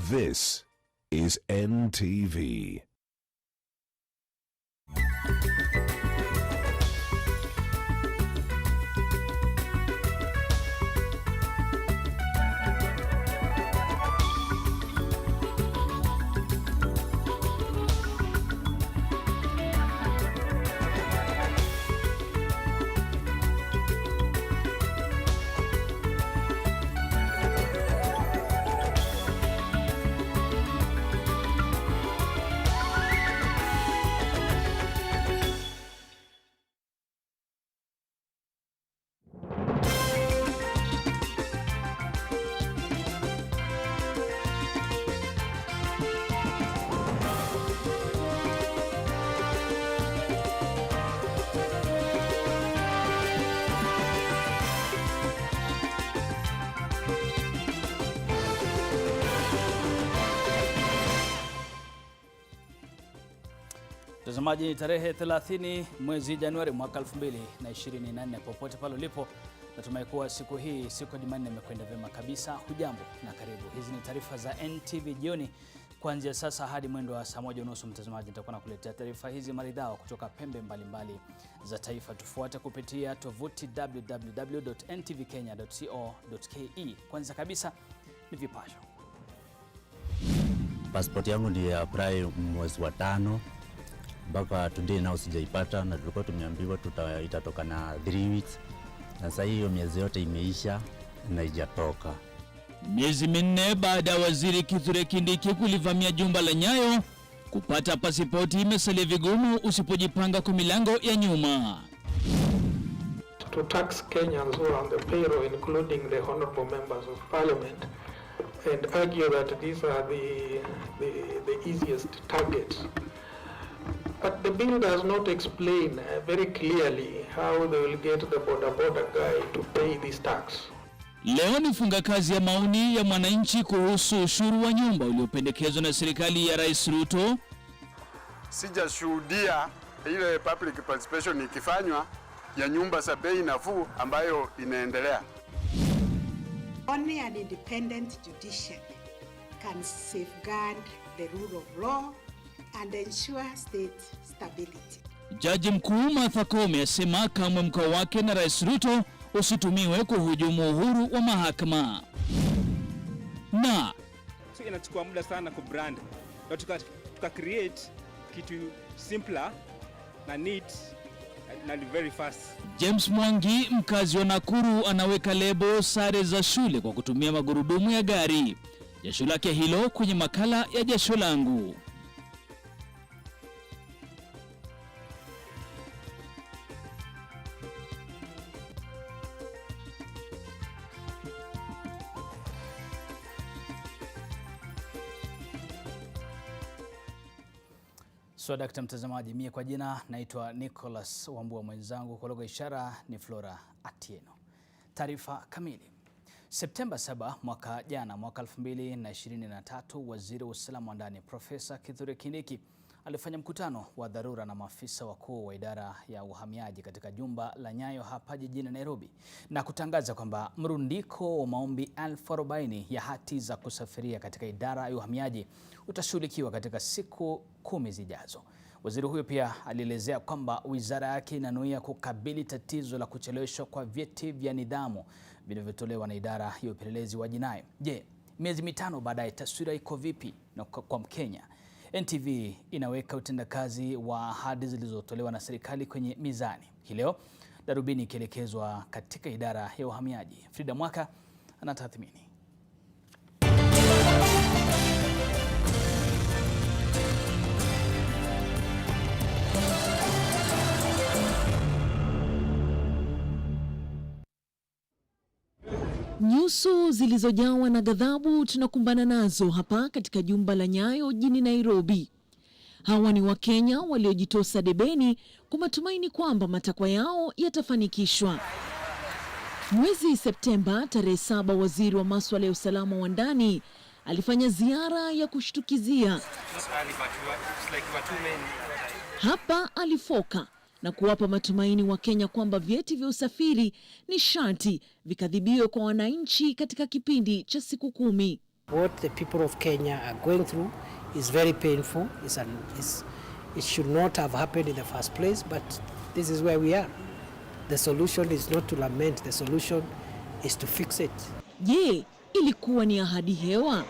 This is NTV. Mtazamaji, ni tarehe 30 mwezi Januari mwaka 2024. Popote pale ulipo, natumai kuwa siku hii, siku ya Jumanne, imekwenda vyema kabisa. Hujambo na karibu. Hizi ni taarifa za NTV jioni. Kuanzia sasa hadi mwendo wa saa 1:30, mtazamaji, nitakuwa nakuletea taarifa hizi maridhawa kutoka pembe mbalimbali za taifa. Tufuate kupitia tovuti www.ntvkenya.co.ke. Kwanza kabisa ni vipasho. Passport yangu ndiye apply mwezi wa 5. Mpaka today nao sijaipata, na tulikuwa tumeambiwa itatoka na 3 weeks. Na sasa hiyo miezi yote imeisha na haijatoka. Miezi minne baada ya waziri Kithure Kindiki kulivamia jumba la Nyayo, kupata pasipoti imesalia vigumu usipojipanga kwa milango ya nyuma. To tax Kenyans who are on the payroll, including the honorable members of parliament, and argue that these are the easiest targets. But the bill does not explain very clearly how they will get the border guy to pay this tax. Leo ni funga kazi ya maoni ya mwananchi kuhusu ushuru wa nyumba uliopendekezwa na serikali ya Rais Ruto. Sijashuhudia ile public participation ikifanywa ya nyumba za bei nafuu ambayo inaendelea. Only an independent judiciary can safeguard the rule of law and ensure state stability. Jaji mkuu Martha Koome asema kamwe mkao wake na Rais Ruto usitumiwe kuhujumu uhuru wa mahakama. Na inachukua muda sana kubrand, na tuka create kitu simpler na neat na very fast. James Mwangi, mkazi wa Nakuru, anaweka lebo sare za shule kwa kutumia magurudumu ya gari. Jasho lake hilo kwenye makala ya Jasho Langu. Dakta mtazamaji, mie kwa jina naitwa Nicholas Wambua, mwenzangu kwa lugha ishara ni Flora Atieno. Taarifa kamili. Septemba 7 mwaka jana, mwaka 2023, waziri wa usalama wa ndani Profesa Kithure Kindiki alifanya mkutano wa dharura na maafisa wakuu wa idara ya uhamiaji katika jumba la Nyayo hapa jijini Nairobi, na kutangaza kwamba mrundiko wa maombi 40,000 ya hati za kusafiria katika idara ya uhamiaji utashughulikiwa katika siku 10 zijazo. Waziri huyo pia alielezea kwamba wizara yake inanuia kukabili tatizo la kucheleweshwa kwa vyeti vya nidhamu vinavyotolewa na idara ya upelelezi wa jinai. Je, miezi 5 baadaye taswira iko vipi na kwa Mkenya? NTV inaweka utendakazi wa ahadi zilizotolewa na serikali kwenye mizani. Hii leo darubini ikielekezwa katika idara ya uhamiaji. Frida Mwaka anatathmini. Nyuso zilizojawa na ghadhabu tunakumbana nazo hapa katika jumba la Nyayo jijini Nairobi. Hawa ni Wakenya waliojitosa debeni kwa matumaini kwamba matakwa yao yatafanikishwa. Mwezi Septemba tarehe 7, waziri wa masuala ya usalama wa ndani alifanya ziara ya kushtukizia. Hapa alifoka na kuwapa matumaini Wakenya kwamba vyeti vya usafiri ni sharti vikadhibiwe kwa wananchi katika kipindi cha siku 10. What the people of Kenya are going through is very painful. It should not have happened in the first place, but this is where we are. The solution is not to lament, the solution is to fix it. Je, ilikuwa ni ahadi hewa?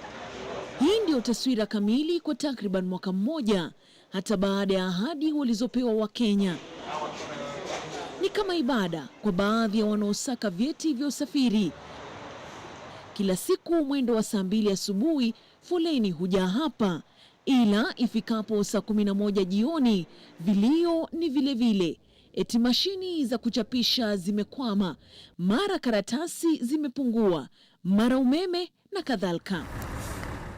Hii ndio taswira kamili kwa takriban mwaka mmoja, hata baada ya ahadi walizopewa Wakenya. Ni kama ibada kwa baadhi ya wanaosaka vyeti vya usafiri. Kila siku mwendo wa saa 2 asubuhi foleni hujaa hapa, ila ifikapo saa 11 jioni vilio ni vile vile. Eti mashini za kuchapisha zimekwama, mara karatasi zimepungua, mara umeme na kadhalika.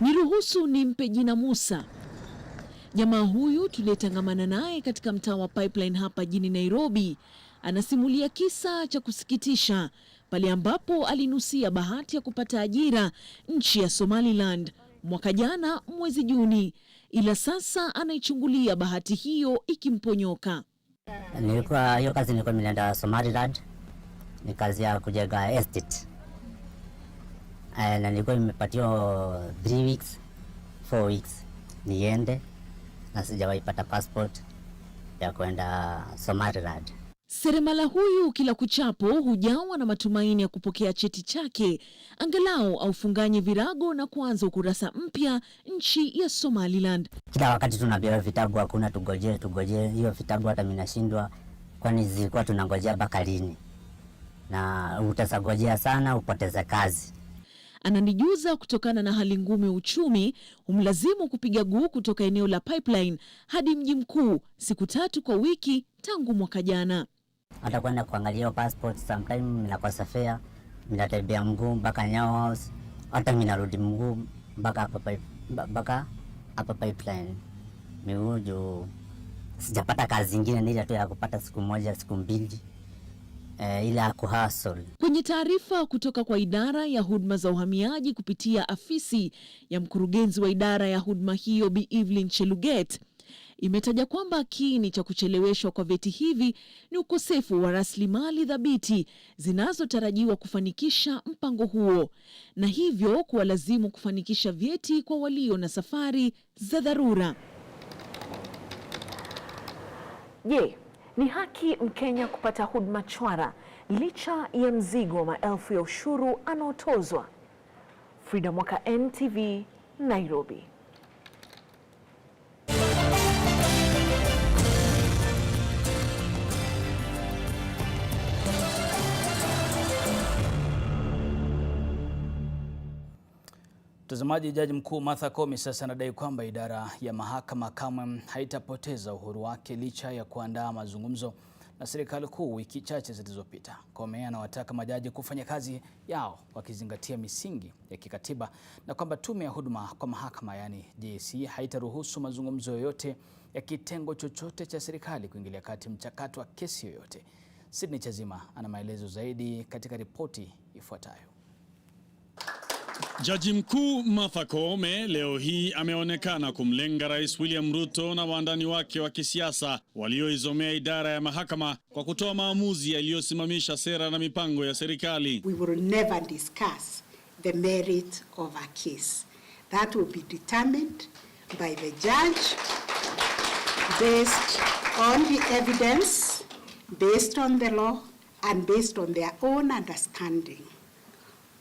Niruhusu nimpe jina Musa. Jamaa huyu tuliyetangamana naye katika mtaa wa Pipeline hapa jijini Nairobi anasimulia kisa cha kusikitisha pale ambapo alinusia bahati ya kupata ajira nchi ya Somaliland mwaka jana mwezi Juni, ila sasa anaichungulia bahati hiyo ikimponyoka. Hiyo kazi nilikuwa nimeenda Somaliland, ni kazi ya kujenga estate. Na nilikuwa nimepatiwa 3 weeks, 4 weeks niende, na sijawahi pata passport ya kwenda Somaliland. Seremala huyu kila kuchapo hujawa na matumaini ya kupokea cheti chake, angalau aufunganye virago na kuanza ukurasa mpya nchi ya Somaliland. Kila wakati tunapewa vitabu, hakuna, tugojee hiyo vitabu, hata mimi nashindwa kwani zilikuwa tunangojea mpaka lini, na utasagojea sana upoteze kazi. Ananijuza kutokana na hali ngumu ya uchumi humlazimu kupiga guu kutoka eneo la Pipeline hadi mji mkuu siku 3 kwa wiki tangu mwaka jana. Hata kwenda kuangalia passport sometimes ninakosa fare, ninatembea mguu mpaka Nyayo House, hata ninarudi mguu mpaka hapa Pipeline. Mimi sijapata kazi nyingine, ni ile tu ya kupata siku moja siku mbili, ila kuhustle. Kwenye taarifa kutoka kwa idara ya huduma za uhamiaji kupitia afisi ya mkurugenzi wa idara ya huduma hiyo Bi Evelyn Cheluget, imetaja kwamba kiini cha kucheleweshwa kwa vyeti hivi ni ukosefu wa rasilimali thabiti zinazotarajiwa kufanikisha mpango huo, na hivyo kuwalazimu kufanikisha vyeti kwa walio na safari za dharura. Je, ni haki Mkenya kupata huduma chwara licha ya mzigo wa maelfu ya ushuru anaotozwa? Frida Mwaka, NTV, Nairobi. Mtazamaji, Jaji Mkuu Martha Koome sasa anadai kwamba idara ya mahakama kamwe haitapoteza uhuru wake licha ya kuandaa mazungumzo na serikali kuu wiki chache zilizopita. Koome anawataka majaji kufanya kazi yao wakizingatia misingi ya kikatiba na kwamba tume ya huduma kwa mahakama yani JSC haitaruhusu mazungumzo yoyote ya kitengo chochote cha serikali kuingilia kati mchakato wa kesi yoyote. Sydney Chazima ana maelezo zaidi katika ripoti ifuatayo. Jaji Mkuu Martha Koome leo hii ameonekana kumlenga Rais William Ruto na wandani wake wa kisiasa walioizomea idara ya mahakama kwa kutoa maamuzi yaliyosimamisha sera na mipango ya serikali. We will never discuss the merit of a case. That will be determined by the judge based on the evidence, based on the law, and based on their own understanding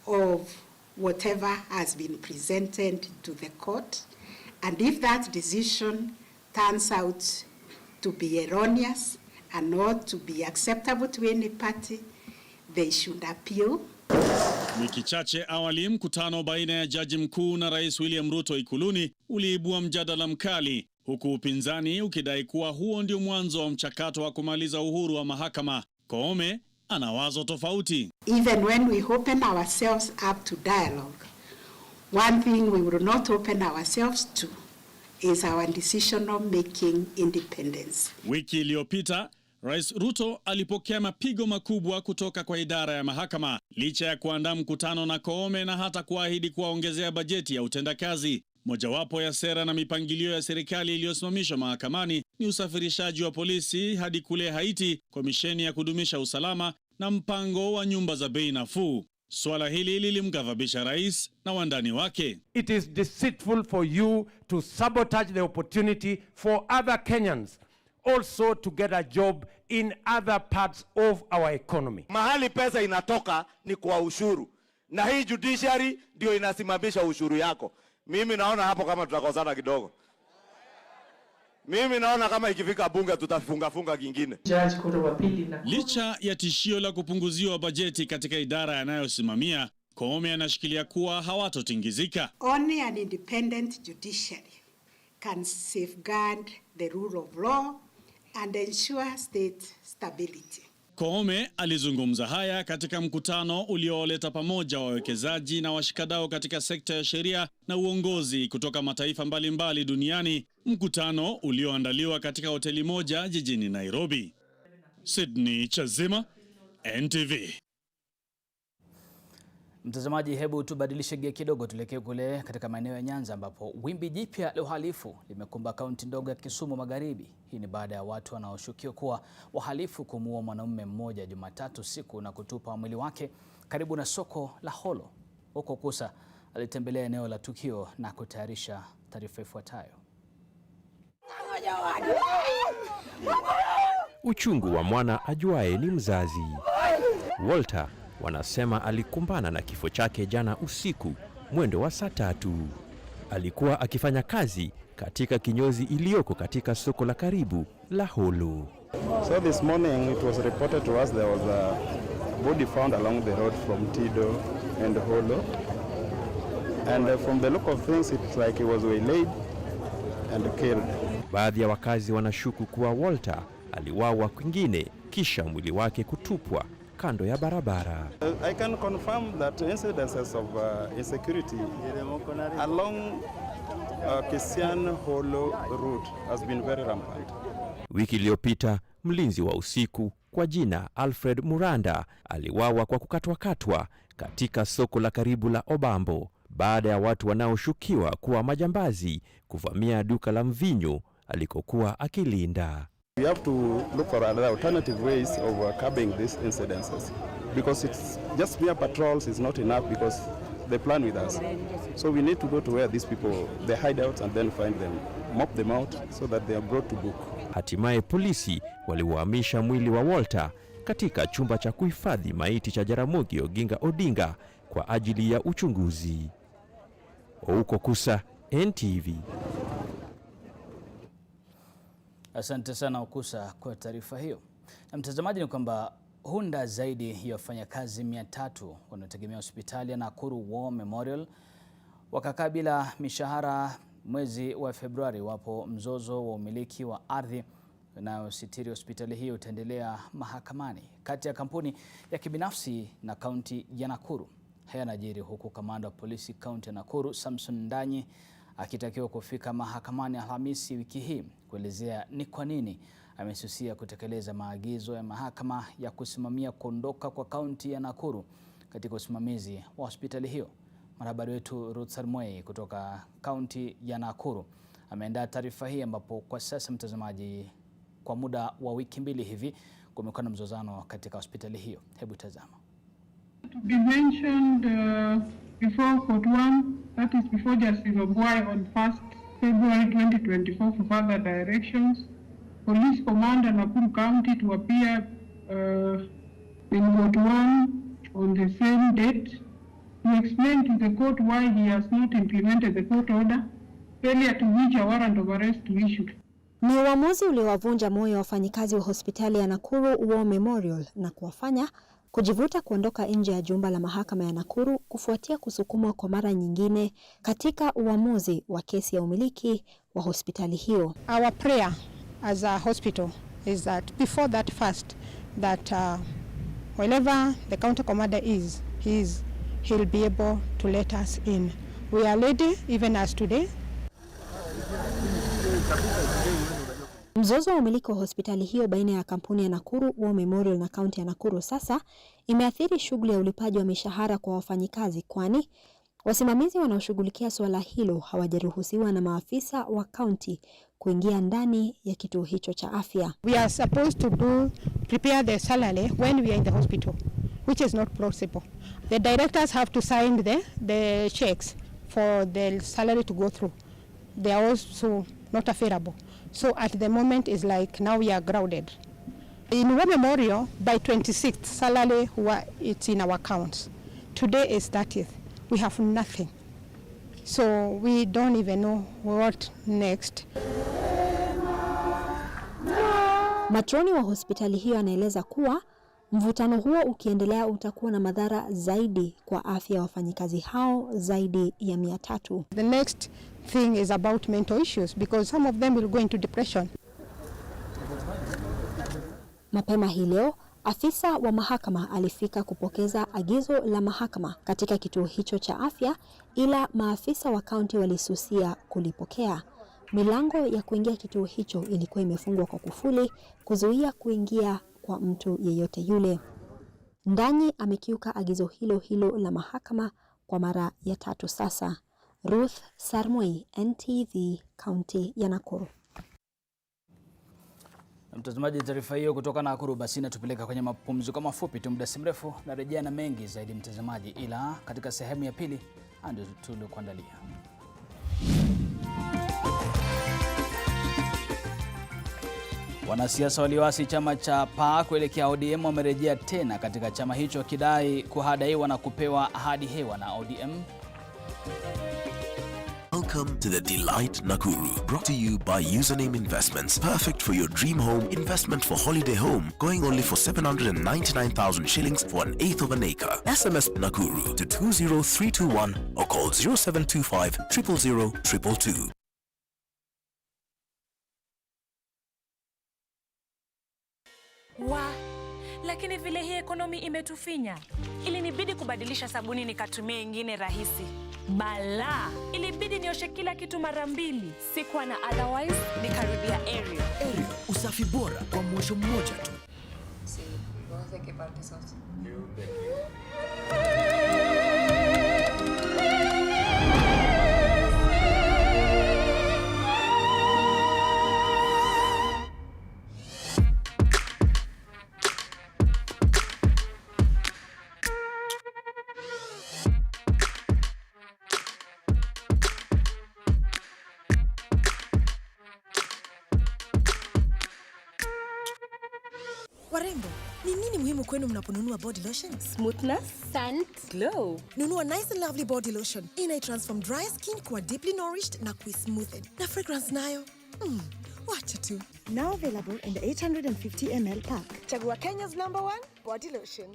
of whatever has been presented to the court. And if that decision turns out to be erroneous and not to be acceptable to any party, they should appeal. Wiki chache awali, mkutano baina ya Jaji Mkuu na Rais William Ruto Ikuluni uliibua mjadala mkali, huku upinzani ukidai kuwa huo ndio mwanzo wa mchakato wa kumaliza uhuru wa mahakama. Koome ana wazo tofauti. Even when we open ourselves up to dialogue, one thing we will not open ourselves to is our decisional making independence. Wiki iliyopita, Rais Ruto alipokea mapigo makubwa kutoka kwa idara ya mahakama licha ya kuandaa mkutano na Koome na hata kuahidi kuwaongezea bajeti ya utendakazi. Mojawapo ya sera na mipangilio ya serikali iliyosimamishwa mahakamani ni usafirishaji wa polisi hadi kule Haiti, komisheni ya kudumisha usalama na mpango wa nyumba za bei nafuu. Swala hili lilimghadhabisha rais na wandani wake. It is deceitful for you to sabotage the opportunity for other Kenyans also to get a job in other parts of our economy. Mahali pesa inatoka ni kwa ushuru, na hii judiciary ndio inasimamisha ushuru yako. Mimi naona hapo kama tutakosana kidogo. Mimi naona kama ikifika bunge tutafunga kingine. Licha ya tishio la kupunguziwa bajeti katika idara yanayosimamia, Koome anashikilia kuwa hawatotingizika. Only an independent judiciary can safeguard the rule of law and ensure state stability. Koome alizungumza haya katika mkutano ulioleta pamoja wawekezaji na washikadau katika sekta ya sheria na uongozi kutoka mataifa mbalimbali duniani, mkutano ulioandaliwa katika hoteli moja jijini Nairobi. Sydney Chazima, NTV. Mtazamaji, hebu tubadilishe gia kidogo, tuelekee kule katika maeneo ya Nyanza ambapo wimbi jipya la uhalifu limekumba kaunti ndogo ya Kisumu Magharibi. Hii ni baada ya watu wanaoshukiwa kuwa wahalifu kumuua mwanamume mmoja Jumatatu siku na kutupa mwili wake karibu na soko la Holo. Huko Kusa alitembelea eneo la tukio na kutayarisha taarifa ifuatayo. Uchungu wa mwana ajuaye ni mzazi. Walter wanasema alikumbana na kifo chake jana usiku mwendo wa saa 3. Alikuwa akifanya kazi katika kinyozi iliyoko katika soko la karibu la Holo. So this morning it was reported to us there was a body found along the road from Tido and Holo. And from the look of things it's like he was waylaid and killed. Baadhi ya wakazi wanashuku kuwa Walter aliwawa kwingine kisha mwili wake kutupwa kando ya barabara. I can confirm that incidences of insecurity along Kisian Holo route has been very rampant. Wiki iliyopita mlinzi wa usiku kwa jina Alfred Muranda aliwawa kwa kukatwa katika soko la karibu la Obambo baada ya watu wanaoshukiwa kuwa majambazi kuvamia duka la mvinyo alikokuwa akilinda. We have to look for other alternative ways of curbing these incidences, because it's just mere patrols is not enough because they plan with us. So we need to go to where these people, they hide out and then find them, mop them out so that they are brought to book. Hatimaye polisi waliuhamisha mwili wa Walter katika chumba cha kuhifadhi maiti cha Jaramogi Oginga Odinga kwa ajili ya uchunguzi. Huko Kusa, NTV. Asante sana Ukusa kwa taarifa hiyo. Na mtazamaji, ni kwamba hunda zaidi ya wafanyakazi 300 wanaotegemea hospitali ya Nakuru War Memorial wakakaa bila mishahara mwezi wa Februari wapo mzozo wa umiliki wa ardhi inayositiri hospitali hiyo utaendelea mahakamani kati ya kampuni ya kibinafsi na kaunti ya Nakuru. Haya yanajiri huku kamanda wa polisi kaunti ya Nakuru Samson Ndanyi akitakiwa kufika mahakamani Alhamisi wiki hii kuelezea ni kwa nini amesusia kutekeleza maagizo ya mahakama ya kusimamia kuondoka kwa kaunti ya Nakuru katika usimamizi wa hospitali hiyo. Mwanahabari wetu Ruth Sarmoi kutoka kaunti ya Nakuru ameandaa taarifa hii ambapo kwa sasa, mtazamaji, kwa muda wa wiki 2 hivi kumekuwa na mzozano katika hospitali hiyo. Hebu tazama. To be mentioned before Court 1, that is before Justice Obwai on 1st February 2024 for further directions. Police Commander Nakuru County to appear in Court 1 on the same date. He explained to the court why he has not implemented the court order, failure to which a warrant of arrest to issued. Ni uamuzi uliowavunja moyo wafanyikazi wa hospitali ya Nakuru War Memorial na kuwafanya kujivuta kuondoka nje ya jumba la mahakama ya Nakuru kufuatia kusukumwa kwa mara nyingine katika uamuzi wa kesi ya umiliki wa hospitali hiyo. Our prayer as a hospital is that before that first, that wherever the county commander is, he'll be able to let us in. We are ready even as today. Mzozo wa umiliki wa hospitali hiyo baina ya kampuni ya Nakuru War Memorial na kaunti ya Nakuru sasa imeathiri shughuli ya ulipaji wa mishahara kwa wafanyikazi, kwani wasimamizi wanaoshughulikia swala hilo hawajaruhusiwa na maafisa wa kaunti kuingia ndani ya kituo hicho cha afya. We are supposed to prepare the salary when we are in the hospital, which is not plausible. The directors have to sign the checks for the salary to go through. They are also not available. So at the moment, it's like now we are grounded. In War Memorial, by 26th, salary it's in our accounts. Today is 30th. We have nothing. So we don't even know what next. Matroni wa hospitali hiyo anaeleza kuwa mvutano huo ukiendelea utakuwa na madhara zaidi kwa afya ya wafanyikazi hao zaidi ya 300. The next thing is about mental issues because some of them will go into depression. Mapema hii leo, afisa wa mahakama alifika kupokeza agizo la mahakama katika kituo hicho cha afya, ila maafisa wa kaunti walisusia kulipokea. Milango ya kuingia kituo hicho ilikuwa imefungwa kwa kufuli kuzuia kuingia kwa mtu yeyote yule. Ndani amekiuka agizo hilo la mahakama kwa mara ya 3 sasa. Ruth Sarmoi, NTV, kaunti ya Nakuru. Mtazamaji, taarifa hiyo kutoka Nakuru basi inatupeleka kwenye mapumziko mafupi tu. Muda si mrefu narejea na mengi zaidi mtazamaji, ila katika sehemu ya pili ndio tuliokuandalia. Wanasiasa walioasi chama cha PA kuelekea ODM wamerejea tena katika chama hicho kidai kuhadaiwa na kupewa ahadi hewa na ODM. Welcome to the Delight Nakuru, brought to you by Username Investments. Perfect for your dream home investment for holiday home, going only for 799,000 shillings for an eighth of an acre. SMS Nakuru to 20321 or call 0725 000 222. Lakini vile hii ekonomi imetufinya, ilinibidi kubadilisha sabuni nikatumia ingine rahisi. Bala, ilibidi nioshe kila kitu mara 2. Sikuwa na otherwise, nikarudia Ariel. Ariel, usafi bora kwa mwosho mmoja tu. Sí, ¿vos de qué parte sos? Yo de aquí. Warembo, ni nini muhimu kwenu mnaponunua body lotion? Smoothness, scent, glow. Nunua Nice and Lovely body lotion. Inai-transform dry skin kuwa deeply nourished na kui-smoothed. Na fragrance nayo, wacha tu. Now available in the 850 ml pack. Chagua Kenya's #1 body lotion.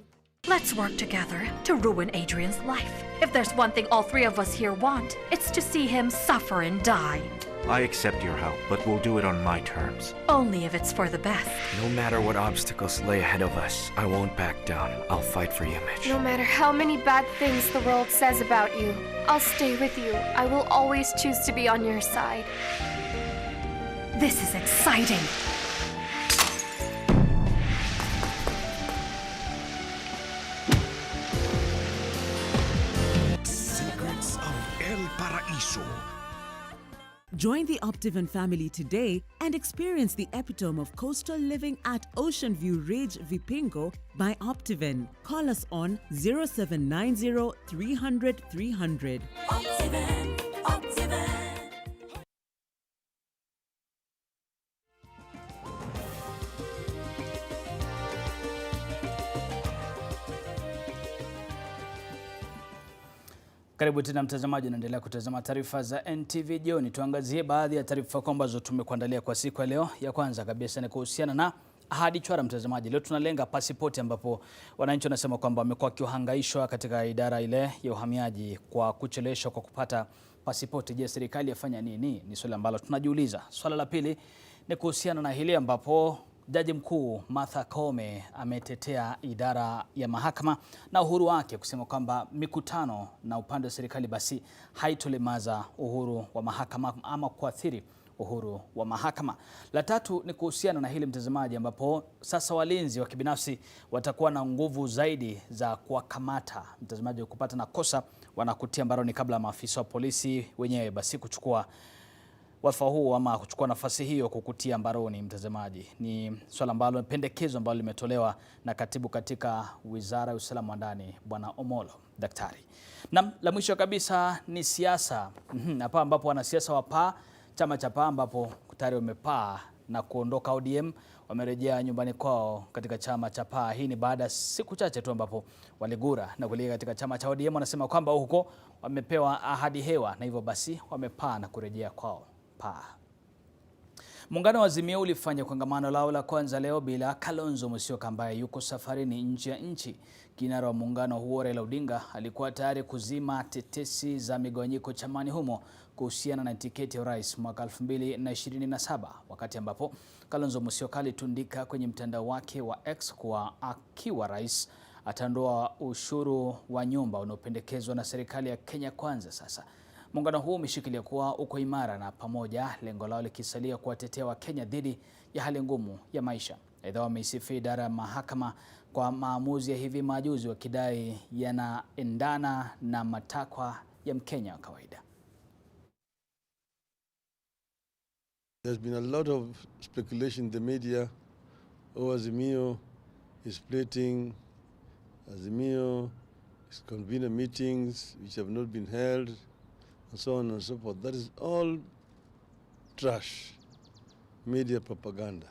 Let's work together to ruin Adrian's life. If there's one thing all 3 of us here want, it's to see him suffer and die. I accept your help, but we'll do it on my terms. Only if it's for the best. No matter what obstacles lay ahead of us, I won't back down. I'll fight for you, Mitch. No matter how many bad things the world says about you, I'll stay with you. I will always choose to be on your side. This is exciting. Secrets of El Paraíso. Join the Optivan family today and experience the epitome of coastal living at Ocean View Ridge, Vipingo by Optivan. Call us on 0790 300 300. Optivan, Optivan. Karibu tena mtazamaji, unaendelea kutazama taarifa za NTV jioni. Tuangazie baadhi ya taarifa ambazo tumekuandalia kwa siku ya leo. Ya kwanza kabisa ni kuhusiana na ahadi chwara mtazamaji. Leo tunalenga pasipoti, ambapo wananchi wanasema kwamba wamekuwa wakihangaishwa katika idara ile ya uhamiaji kwa kucheleweshwa kwa kupata pasipoti. Je, serikali yafanya nini? Ni swali ambalo tunajiuliza. Swala la pili ni kuhusiana na hili ambapo Jaji Mkuu Martha Koome ametetea idara ya mahakama na uhuru wake, kusema kwamba mikutano na upande wa serikali basi haitolemaza uhuru wa mahakama ama kuathiri uhuru wa mahakama. La tatu ni kuhusiana na hili mtazamaji, ambapo sasa walinzi wa kibinafsi watakuwa na nguvu zaidi za kuwakamata mtazamaji kupata na kosa wanakutia mbaroni kabla maafisa wa polisi wenyewe basi kuchukua wadhifa huu ama kuchukua nafasi hiyo kukutia mbaroni, mtazamaji. Ni swala ambalo, pendekezo ambalo limetolewa na katibu katika Wizara ya Usalama wa Ndani, Bwana Omolo Daktari. Na la mwisho kabisa ni siasa. Hapa ambapo wanasiasa wa PAA, chama cha PAA ambapo tayari wamepaa na kuondoka ODM, wamerejea nyumbani kwao katika chama cha PAA. Hii ni baada ya siku chache tu ambapo waligura na kuelekea katika chama cha ODM. Wanasema kwamba huko wamepewa ahadi hewa na hivyo basi wamepaa na kurejea kwao PAA. Muungano wa Azimio ulifanya kongamano lao la kwanza leo bila Kalonzo Musyoka ambaye yuko safarini nje ya nchi. Kinara wa muungano huo Raila Odinga alikuwa tayari kuzima tetesi za migawanyiko chamani humo kuhusiana na tiketi ya urais mwaka 2027, wakati ambapo Kalonzo Musyoka alitundika kwenye mtandao wake wa X kuwa akiwa rais ataondoa ushuru wa nyumba unaopendekezwa na serikali ya Kenya Kwanza. Sasa muungano huo umeshikilia kuwa uko imara na pamoja, lengo lao likisalia kuwatetea Wakenya dhidi ya hali ngumu ya maisha. Aidha, wameisifia idara ya mahakama kwa maamuzi ya hivi majuzi, wakidai yanaendana na matakwa ya Mkenya wa kawaida. There's been a lot of speculation in the media. Azimio is splitting. Azimio is convening meetings which have not been held, and so on and so forth. That is all trash media propaganda.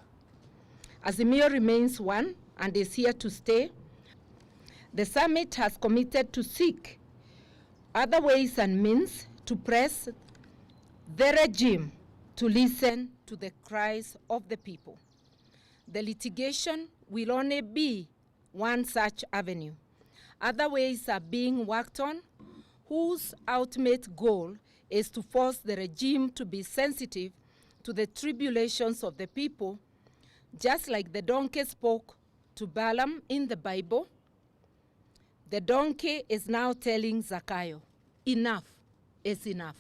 Azimio remains one and is here to stay. The summit has committed to seek other ways and means to press the regime to listen to the cries of the people. The litigation will only be one such avenue. Other ways are being worked on, whose ultimate goal is to force the regime to be sensitive to the tribulations of the people, just like the donkey spoke to Balaam in the Bible. The donkey is now telling Zakayo, enough is enough.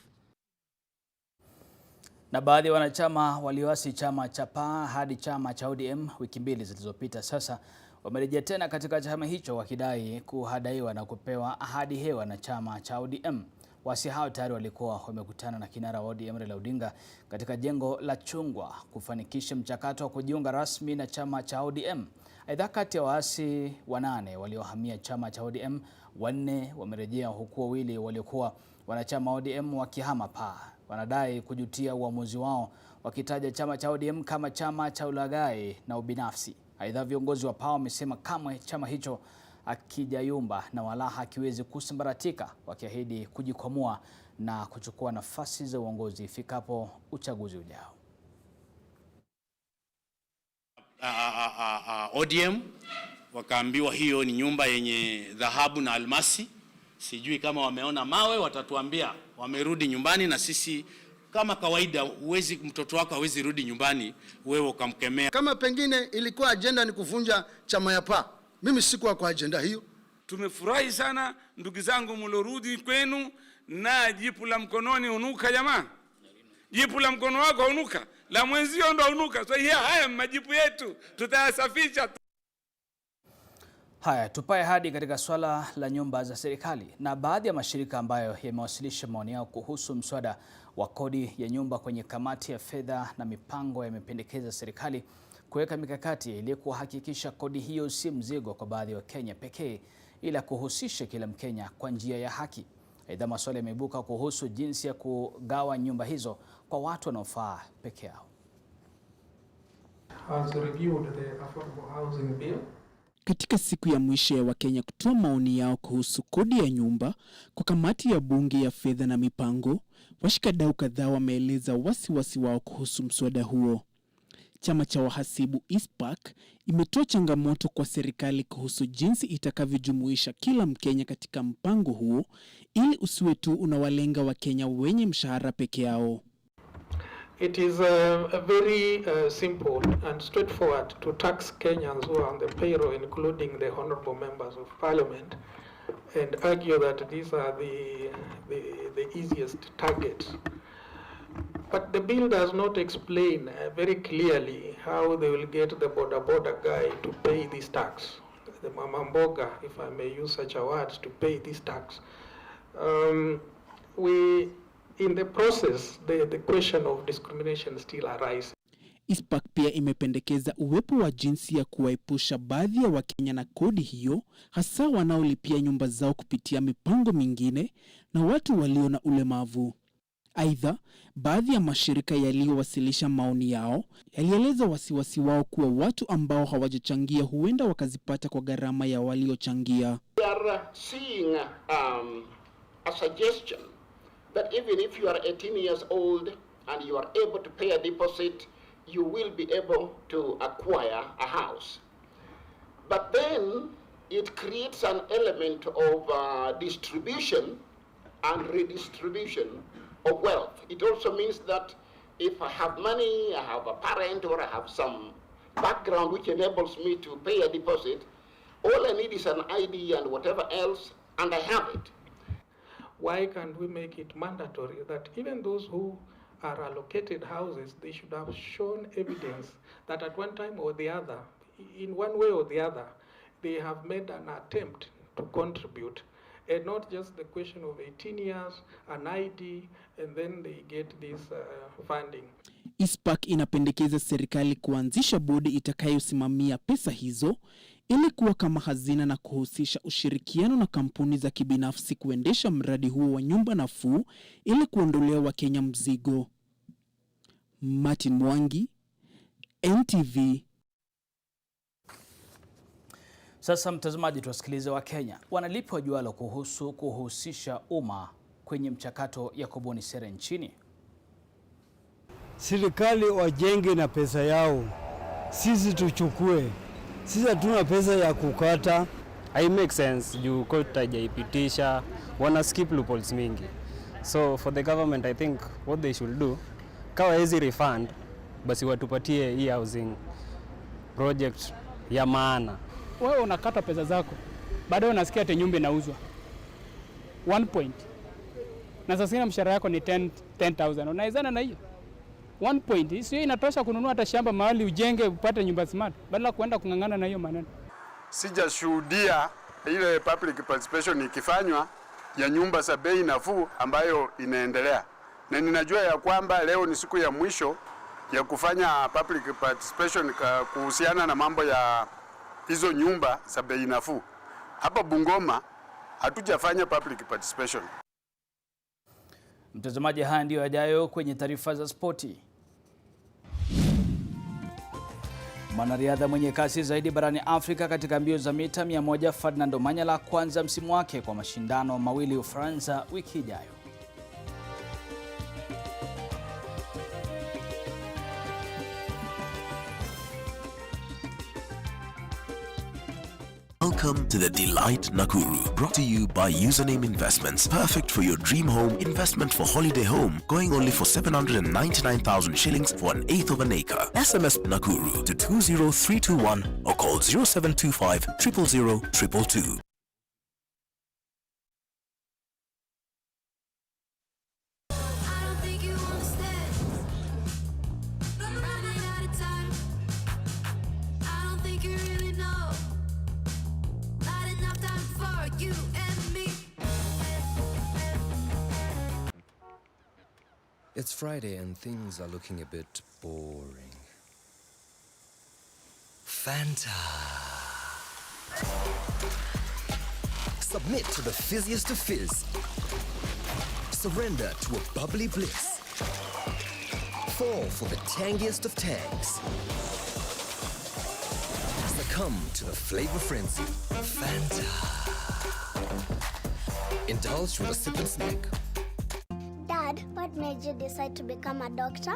Na baadhi ya wanachama walioasi chama cha PAA hadi chama cha ODM wiki mbili zilizopita sasa wamerejea tena katika chama hicho wakidai kuhadaiwa na kupewa ahadi hewa na chama cha ODM. Waasi hao tayari walikuwa wamekutana na kinara wa ODM Raila Odinga katika jengo la Chungwa kufanikisha mchakato wa kujiunga rasmi na chama cha ODM. Aidha, kati ya waasi 8 waliohamia chama cha ODM, 4 wamerejea huku 2 waliokuwa wanachama ODM wakihama PAA. Wanadai kujutia uamuzi wao, wakitaja chama cha ODM kama chama cha ulaghai na ubinafsi. Aidha, viongozi wa PAA wamesema kamwe chama hicho akijayumba na wala hakiwezi kusambaratika, wakiahidi kujikwamua na kuchukua nafasi za uongozi ifikapo uchaguzi ujao. ODM wakaambiwa hiyo ni nyumba yenye dhahabu na almasi. Sijui kama wameona mawe, watatuambia wamerudi nyumbani. Na sisi kama kawaida, uwezi, mtoto wako hawezi rudi nyumbani wewe ukamkemea. Kama pengine ilikuwa agenda ni kuvunja chama ya PAA, mimi sikuwa kwa agenda hiyo. Tumefurahi sana ndugu zangu mlorudi kwenu, na jipu la mkononi unuka. Jamaa, jipu la mkono wako unuka, la mwenzio ndo unuka. So haya majipu yetu tutayasafisha. Haya, tupae hadi katika swala la nyumba za serikali. Na baadhi ya mashirika ambayo yamewasilisha maoni yao kuhusu mswada wa kodi ya nyumba kwenye kamati ya fedha na mipango yamependekeza serikali kuweka mikakati ili kuhakikisha kodi hiyo si mzigo kwa baadhi ya Wakenya pekee, ila kuhusisha kila Mkenya kwa njia ya haki. Aidha, maswali yameibuka kuhusu jinsi ya kugawa nyumba hizo kwa watu wanaofaa peke yao. Katika siku ya mwisho ya Wakenya kutoa maoni yao kuhusu kodi ya nyumba kwa kamati ya bunge ya fedha na mipango, washikadau kadhaa wameeleza wasiwasi wao kuhusu mswada huo. Chama cha wahasibu ISPAC imetoa changamoto kwa serikali kuhusu jinsi itakavyojumuisha kila Mkenya katika mpango huo ili usiwe tu unawalenga Wakenya wenye mshahara peke yao. It is very simple and straightforward to tax Kenyans who are on the payroll, including the honorable members of parliament, and argue that these are the easiest targets. But the bill does not explain very clearly how they will get the border guy to pay this tax, the mamamboga, if I may use such a word, to pay this tax. We in the process, the question of discrimination still arises. ISPAC pia imependekeza uwepo wa jinsi ya kuwaepusha baadhi ya Wakenya na kodi hiyo, hasa wanaolipia nyumba zao kupitia mipango mingine na watu walio na ulemavu. Aidha, baadhi ya mashirika yaliyowasilisha maoni yao yalieleza wasiwasi wao kuwa watu ambao hawajachangia huenda wakazipata kwa gharama ya waliochangia. We are seeing a suggestion that even if you are 18 years old and you are able to pay a deposit, you will be able to acquire a house. But then it creates an element of distribution and redistribution of wealth. It also means that if I have money, I have a parent, or I have some background which enables me to pay a deposit, all I need is an ID and whatever else, and I have it. Why can't we make it mandatory that even those who are allocated houses, they should have shown evidence that at one time or the other, in one way or the other, they have made an attempt to contribute, and not just the question of 18 years, an ID, and then they get this funding. ISPAC inapendekeza serikali kuanzisha bodi itakayosimamia pesa hizo ili kuwa kama hazina na kuhusisha ushirikiano na kampuni za kibinafsi kuendesha mradi huo wa nyumba nafuu ili kuondolea Wakenya mzigo. Martin Mwangi, NTV. Sasa mtazamaji, tuwasikilize Wakenya wanalipi wajualo kuhusu kuhusisha umma kwenye mchakato ya kubuni sera nchini. Serikali wajenge na pesa yao, sisi tuchukue. Sisi hatuna pesa ya kukata. I make sense juu kota hajaipitisha, wana skip loopholes mingi. So for the government I think what they should do, kawa hizi refund basi watupatie hii housing project ya maana. Wewe unakata pesa zako, baadaye unasikia ati nyumba inauzwa 1 point, na sasa mshahara yako ni 10,000. Unaizana na hiyo 1 point? Sio inatosha kununua hata shamba mahali ujenge upate nyumba smart, badala kuenda kungangana na hiyo maneno. Sijashuhudia ile public participation ikifanywa ya nyumba za bei nafuu ambayo inaendelea, na ninajua ya kwamba leo ni siku ya mwisho ya kufanya public participation kuhusiana na mambo ya hizo nyumba za bei nafuu. Hapa Bungoma hatujafanya public participation. Mtazamaji, haya ndio yajayo kwenye taarifa za spoti. Mwanariadha mwenye kasi zaidi barani Afrika katika mbio za mita 100 Ferdinand Omanyala kuanza msimu wake kwa mashindano mawili Ufaransa wiki ijayo. Welcome to the Delight Nakuru, brought to you by Username Investments. Perfect for your dream home investment for holiday home, going only for 799,000 shillings for 1/8 of an acre. SMS Nakuru to 20321 or call 0725 000 222. It's Friday and things are looking a bit boring. Fanta. Submit to the fizziest of fizz. Surrender to a bubbly bliss. Fall for the tangiest of tangs. Succumb to the flavor frenzy. Fanta. Indulge with a sip and snack. Dad, what made you decide to become a doctor?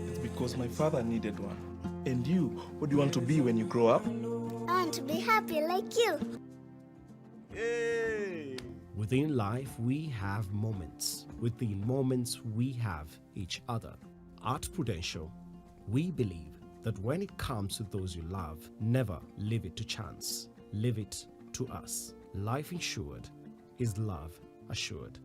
It's because my father needed one. And you, what do you want to be when you grow up? I want to be happy like you. Hey! Within life, we have moments. Within moments, we have each other. At Prudential, we believe that when it comes to those you love, never leave it to chance. Leave it to us. Life insured is love assured.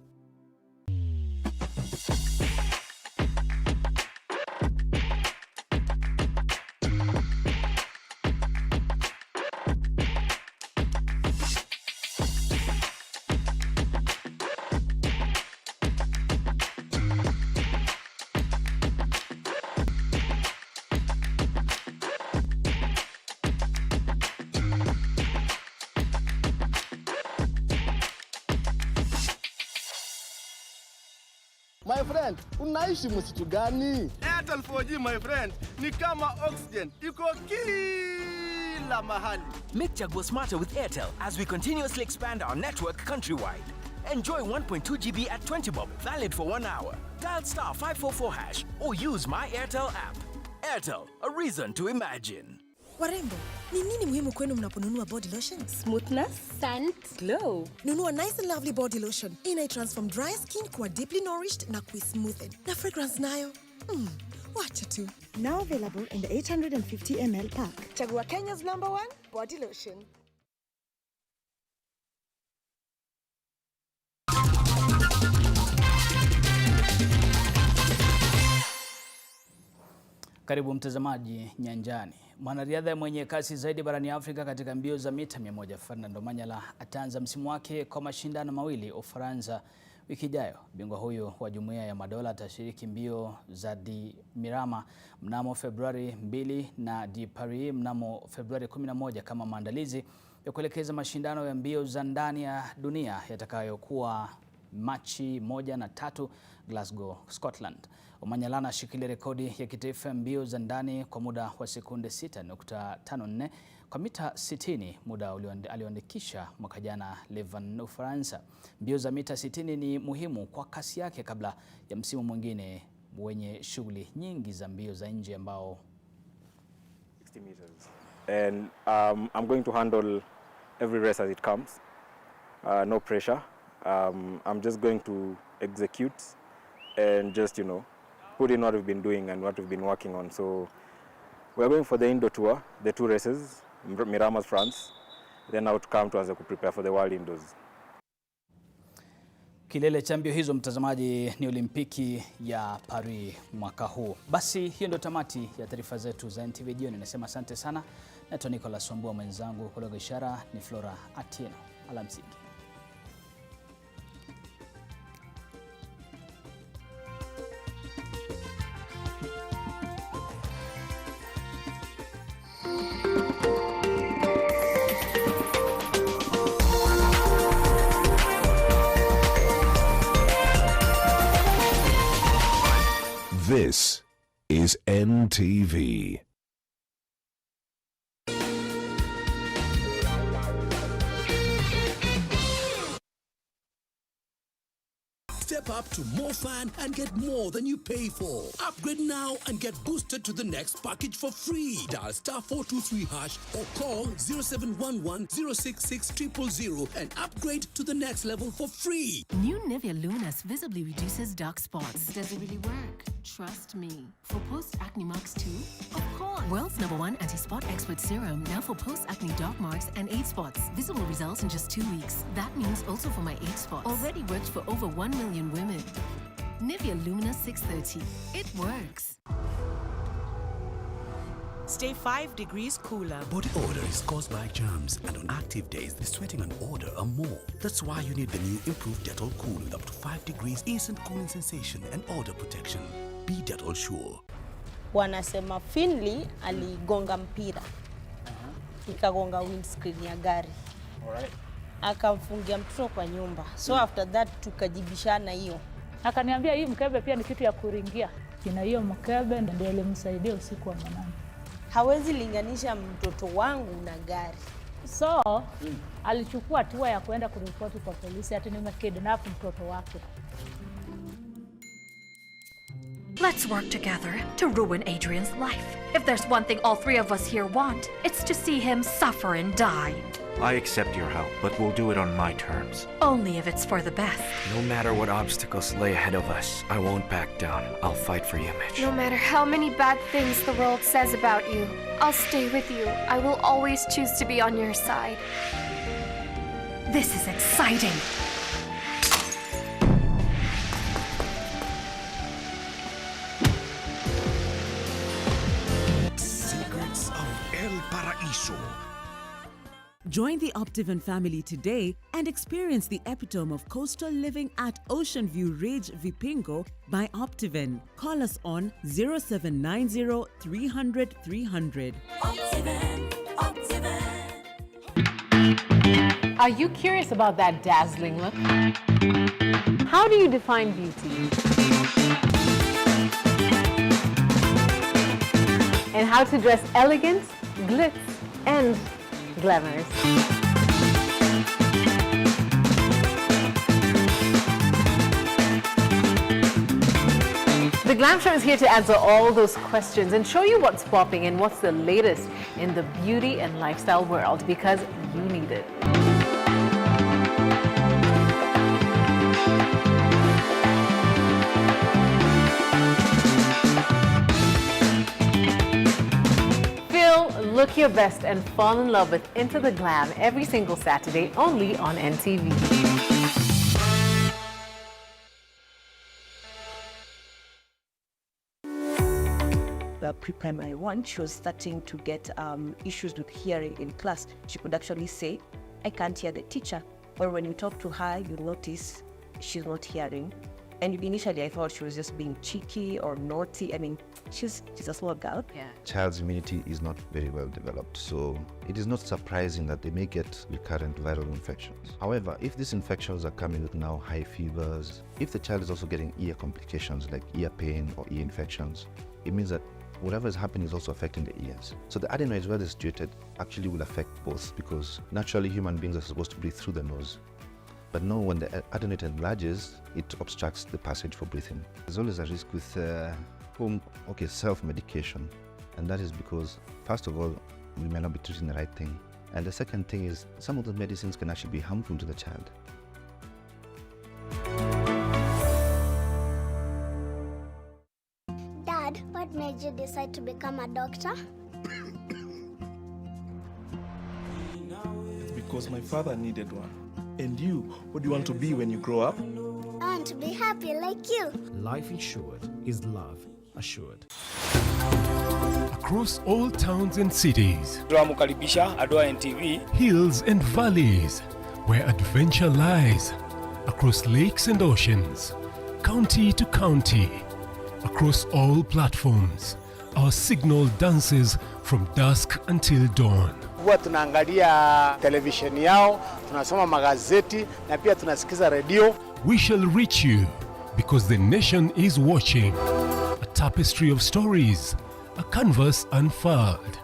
My friend, unaishi msitu gani? Airtel 4G my friend, ni kama oxygen. Iko kila mahali. Make Chaguo smarter with Airtel as we continuously expand our network countrywide. Enjoy 1.2 GB at 20 bob, valid for 1 hour. Dial *544# or use My Airtel app. Airtel, a reason to imagine. Warembo, ni nini muhimu kwenu mnaponunua body lotion? Smoothness, scent, glow. Nunua Nice and Lovely body lotion. Inai-transform dry skin kuwa deeply nourished na smoothed. Na fragrance nayo. Wacha tu. Now available in the 850 ml pack. Chagua Kenya's #1 body lotion. Karibu mtazamaji nyanjani. Mwanariadha mwenye kasi zaidi barani Afrika katika mbio za mita 100 Fernando Manyala ataanza msimu wake kwa mashindano mawili Ufaransa wiki ijayo. Bingwa huyu wa Jumuiya ya Madola atashiriki mbio za di Mirama mnamo Februari 2 na di Paris mnamo Februari 11 kama maandalizi ya kuelekeza mashindano ya mbio za ndani ya dunia yatakayokuwa Machi 1 na 3 Glasgow, Scotland. Manyala anashikilia rekodi ya kitaifa mbio za ndani kwa muda wa sekunde 6.54 kwa mita 60, muda alioandikisha mwaka jana Levan, Ufaransa. Mbio za mita 60 ni muhimu kwa kasi yake kabla ya msimu mwingine wenye shughuli nyingi za mbio za nje ambao 60 meters. And I'm going to handle every race as it comes. No pressure. I'm just going to execute and just, put in what we've been doing and what we've been working on. So we're going for the Indo Tour, the 2 races, Mirama's France, then out come to as a prepare for the World Indoors. Kilele cha mbio hizo mtazamaji ni Olimpiki ya Paris mwaka huu. Basi hiyo ndio tamati ya taarifa zetu za NTV jioni. Nasema asante sana. Naitwa Nicholas Wambua, mwenzangu kwa lugha ishara ni Flora Atieno. Alamsiki. This is NTV. Step up to more fun and get more than you pay for. Upgrade now and get boosted to the next package for free. Dial *423# or call 0711 066 000 and upgrade to the next level for free. New Nivea Luminous visibly reduces dark spots. Does it really work? Trust me. For post-acne marks too? Of course. World's #1 anti-spot expert serum now for post-acne dark marks and age spots. Visible results in just 2 weeks. That means also for my age spots. Already worked for over 1 million women. Nivea Luminous 630. It works. Stay 5 degrees cooler. Body odor is caused by germs, and on active days, the sweating and odor are more. That's why you need the new improved Dettol Cool with up to 5 degrees instant cooling sensation and odor protection. Be Dettol sure. Wanasema Finley aligonga mpira. Ikagonga windscreen ya gari. Alright. Akamfungia mtoto kwa nyumba. So after that tukajibishana hiyo. Akaniambia hii mkebe pia ni kitu ya kuringia. Kina hiyo mkebe ndio ilimsaidia usiku wa manane. Hawezi linganisha mtoto wangu na gari. So alichukua hatua ya kwenda kuripoti kwa polisi ati nimekidnap mtoto wake. Let's work together to ruin Adrian's life. If there's one thing all 3 of us here want, it's to see him suffer and die. I accept your help, but we'll do it on my terms. Only if it's for the best. No matter what obstacles lay ahead of us, I won't back down. I'll fight for you, Mitch. No matter how many bad things the world says about you, I'll stay with you. I will always choose to be on your side. This is exciting. Secrets of El Paraíso. Join the Optivan family today and experience the epitome of coastal living at Ocean View Ridge, Vipingo by Optivan. Call us on 0790 300 300. Are you curious about that dazzling look? How do you define beauty? And how to dress elegant, glitz, and glamorous. The Glam Show is here to answer all those questions and show you what's popping and what's the latest in the beauty and lifestyle world, because you need it. Look your best and fall in love with Into the Glam every single Saturday only on NTV. Pre-primary 1, she was starting to get issues with hearing in class. She could actually say, I can't hear the teacher. Or when you talk to her, you notice she's not hearing. And initially I thought she was just being cheeky or naughty. I mean, she's a small girl. Yeah. Child's immunity is not very well developed, so it is not surprising that they may get recurrent viral infections. However, if these infections are coming with now high fevers, if the child is also getting ear complications like ear pain or ear infections, it means that whatever is happening is also affecting the ears. So the adenoids, where they're situated, actually will affect both, because naturally human beings are supposed to breathe through the nose. But no, when the adenoid enlarges, it obstructs the passage for breathing. There's always a risk with self-medication. And that is because, first of all, we may not be treating the right thing. And the second thing is, some of the medicines can actually be harmful to the child. Dad, what made you decide to become a doctor? It's because my father needed one. And you, what do you want to be when you grow up? I want to be happy like you. Life insured is love assured. Across all towns and cities, Tunamukaribisha Adwa NTV. Hills and valleys, where adventure lies. Across lakes and oceans, county to county, across all platforms, our signal dances from dusk until dawn. Huwa tunaangalia televisheni yao, tunasoma magazeti na pia tunasikiza radio. We shall reach you because the nation is watching. A tapestry of stories, a canvas unfurled.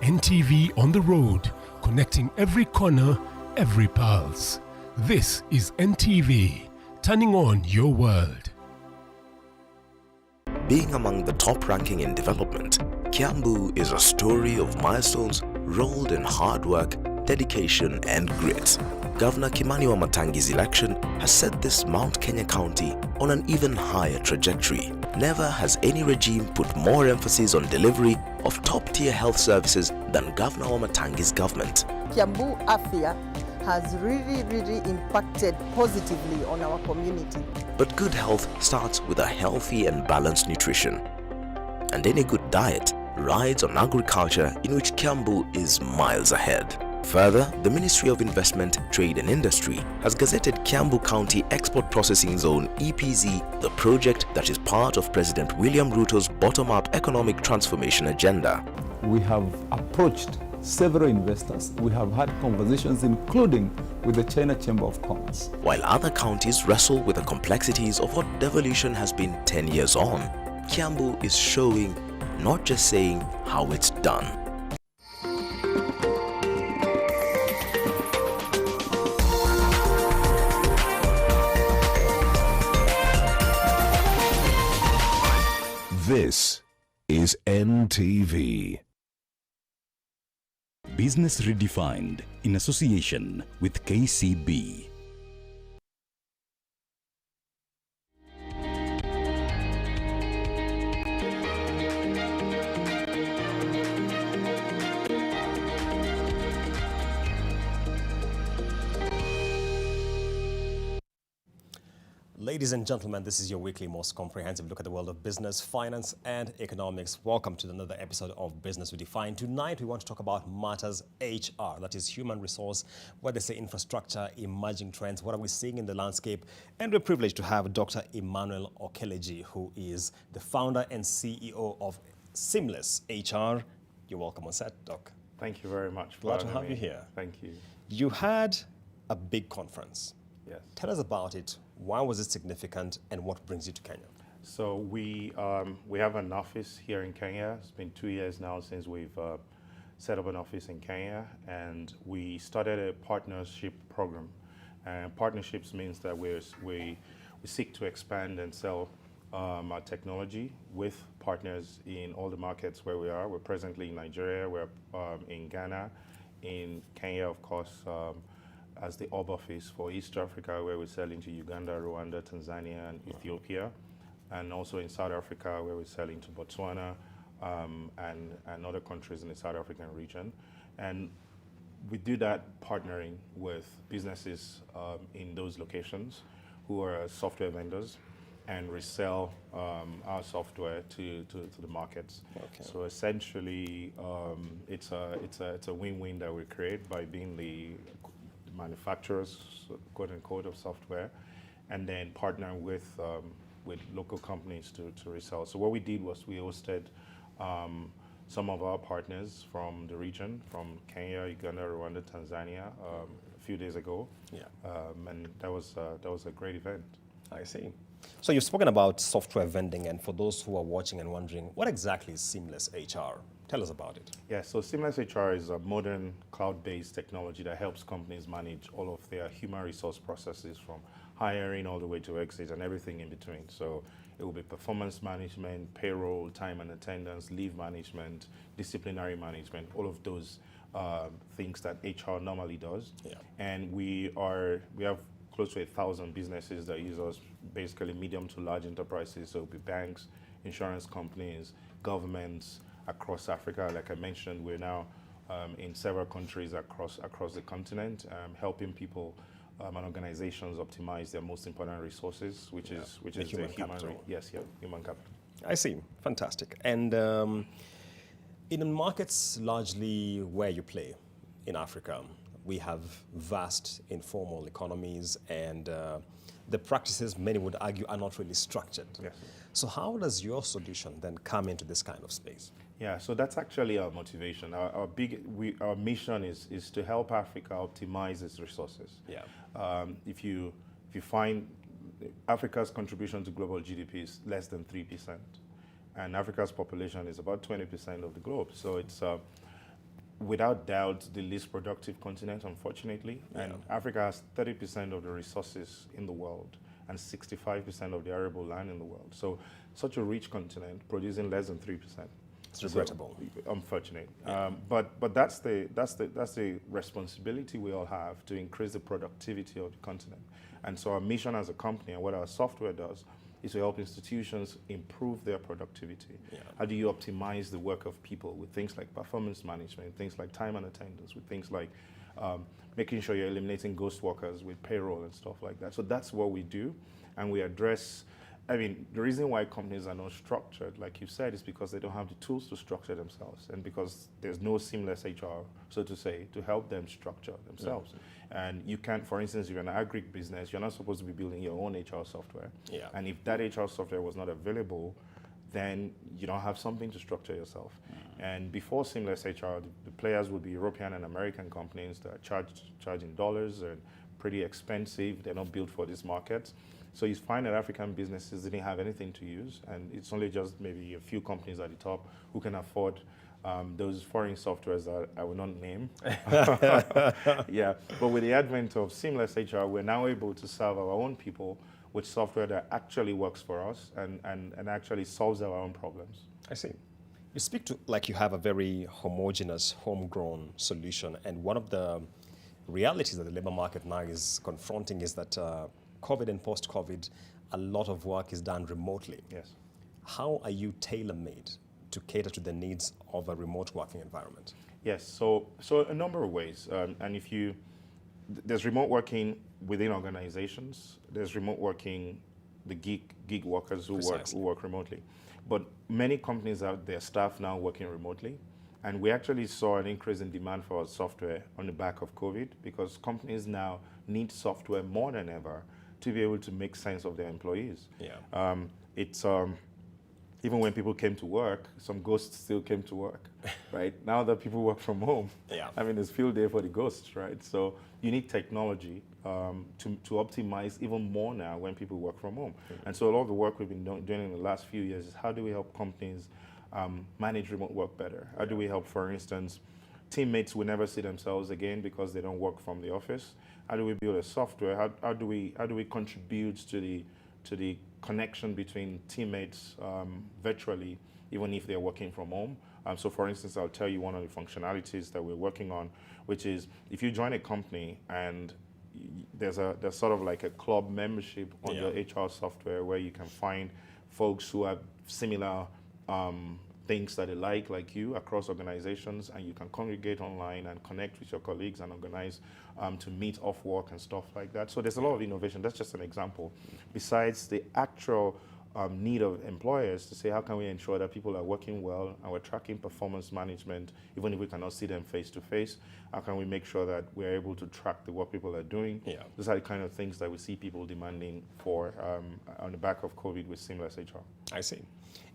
NTV on the road, connecting every corner, every pulse. This is NTV, turning on your world. Being among the top ranking in development, Kiambu is a story of milestones rolled in hard work, dedication and grit. Governor Kimani Wamatangi's election has set this Mount Kenya county on an even higher trajectory. Never has any regime put more emphasis on delivery of top-tier health services than Governor Wamatangi's government. Kiambu Afya has really impacted positively on our community. But good health starts with a healthy and balanced nutrition. And any good diet rides on agriculture, in which Kiambu is miles ahead. Further, the Ministry of Investment, Trade and Industry has gazetted Kiambu County Export Processing Zone EPZ, the project that is part of President William Ruto's bottom-up economic transformation agenda. We have approached several investors. We have had conversations including with the China Chamber of Commerce. While other counties wrestle with the complexities of what devolution has been 10 years on, Kiambu is showing, not just saying, how it's done. This is NTV. Business Redefined in association with KCB. Ladies and gentlemen, this is your weekly most comprehensive look at the world of business, finance and economics. Welcome to another episode of Business Redefined. Tonight we want to talk about matters HR, that is human resource, what they say infrastructure, emerging trends, what are we seeing in the landscape. And we're privileged to have Dr. Emmanuel Okeleji, who is the founder and CEO of Seamless HR. You're welcome on set, Doc. Thank you very much. Glad to have you here. Thank you. You had a big conference Yes. Tell us about it. Why was it significant, and what brings you to Kenya? So we have an office here in Kenya. It's been 2 years now since we've set up an office in Kenya, and we started a partnership program. And partnerships means that we seek to expand and sell our technology with partners in all the markets where we are. We're presently in Nigeria, we're in Ghana, in Kenya, of course, as the hub office for East Africa, where we're selling to Uganda, Rwanda, Tanzania, and Ethiopia, and also in South Africa, where we're selling to Botswana and other countries in the South African region. And we do that partnering with businesses in those locations who are software vendors and resell our software to the markets. Okay. So essentially, it's a win-win that we create by being the manufacturers, quote unquote, of software, and then partner with local companies to resell. So what we did was we hosted some of our partners from the region, from Kenya, Uganda, Rwanda, Tanzania, a few days ago. Yeah. And that was a great event. I see. So you've spoken about software vending, and for those who are watching and wondering, what exactly is Seamless HR? Tell us about it. Yeah, so Seamless HR is a modern cloud-based technology that helps companies manage all of their human resource processes, from hiring all the way to exit and everything in between. So it will be performance management, payroll, time and attendance, leave management, disciplinary management, all of those things that HR normally does. Yeah. And we have close to 1,000 businesses that use us, basically medium to large enterprises. So it'll be banks, insurance companies, governments across Africa. Like I mentioned, we're now in several countries across the continent, helping people and organizations optimize their most important resources, which is the human capital. Human capital. I see. Fantastic. And in markets largely where you play in Africa, we have vast informal economies, and the practices, many would argue, are not really structured. Yes. So how does your solution then come into this kind of space? Yeah, so that's actually our motivation. Our mission is to help Africa optimize its resources. Yeah. If you find Africa's contribution to global GDP is less than 3%, and Africa's population is about 20% of the globe. So it's without doubt the least productive continent, unfortunately. Yeah. And Africa has 30% of the resources in the world and 65% of the arable land in the world. So such a rich continent producing less than 3%. It's regrettable. So, unfortunate. Yeah. But that's the responsibility we all have to increase the productivity of the continent. And so our mission as a company and what our software does is to help institutions improve their productivity. Yeah. How do you optimize the work of people with things like performance management, things like time and attendance, with things like making sure you're eliminating ghost workers with payroll and stuff like that. So that's what we do, and we address. I mean, the reason why companies are not structured, like you said, is because they don't have the tools to structure themselves, and because there's no seamless HR, so to say, to help them structure themselves. Yeah. And you can't, for instance, you're an agri business, you're not supposed to be building your own HR software. Yeah. And if that HR software was not available, then you don't have something to structure yourself. And before seamless HR, the players would be European and American companies that are charging dollars and pretty expensive. They're not built for these markets. So you find that African businesses didn't have anything to use, and it's only just maybe a few companies at the top who can afford those foreign softwares that I will not name. Yeah, but with the advent of seamless HR, we're now able to serve our own people with software that actually works for us and actually solves our own problems. I see. You speak to like you have a very homogeneous, homegrown solution, and one of the realities that the labor market now is confronting is that COVID and post-COVID, a lot of work is done remotely. Yes. How are you tailor-made to cater to the needs of a remote working environment? Yes, so a number of ways. And there's remote working within organizations. There's remote working, the gig workers who work remotely. But many companies have their staff now working remotely. And we actually saw an increase in demand for our software on the back of COVID, because companies now need software more than ever to be able to make sense of their employees. Yeah. even when people came to work, some ghosts still came to work, right? Now that people work from home, I mean, it's field day for the ghosts, right? So you need technology to optimize even more now when people work from home. And so a lot of the work we've been doing in the last few years is how do we help companies manage remote work better? How do we help, for instance, teammates will never see themselves again because they don't work from the office? How do we build a software? How do we contribute to the connection between teammates virtually, even if they're working from home? So for instance, I'll tell you one of the functionalities that we're working on, which is if you join a company and there's sort of like a club membership on your HR software where you can find folks who have similar things that they like you across organizations, and you can congregate online and connect with your colleagues and organize to meet off work and stuff like that. So there's a lot of innovation. That's just an example. Besides the actual need of employers to say, how can we ensure that people are working well and we're tracking performance management, even if we cannot see them face to face? How can we make sure that we're able to track the work people are doing? Those are the kind of things that we see people demanding for on the back of COVID with seamless HR. I see.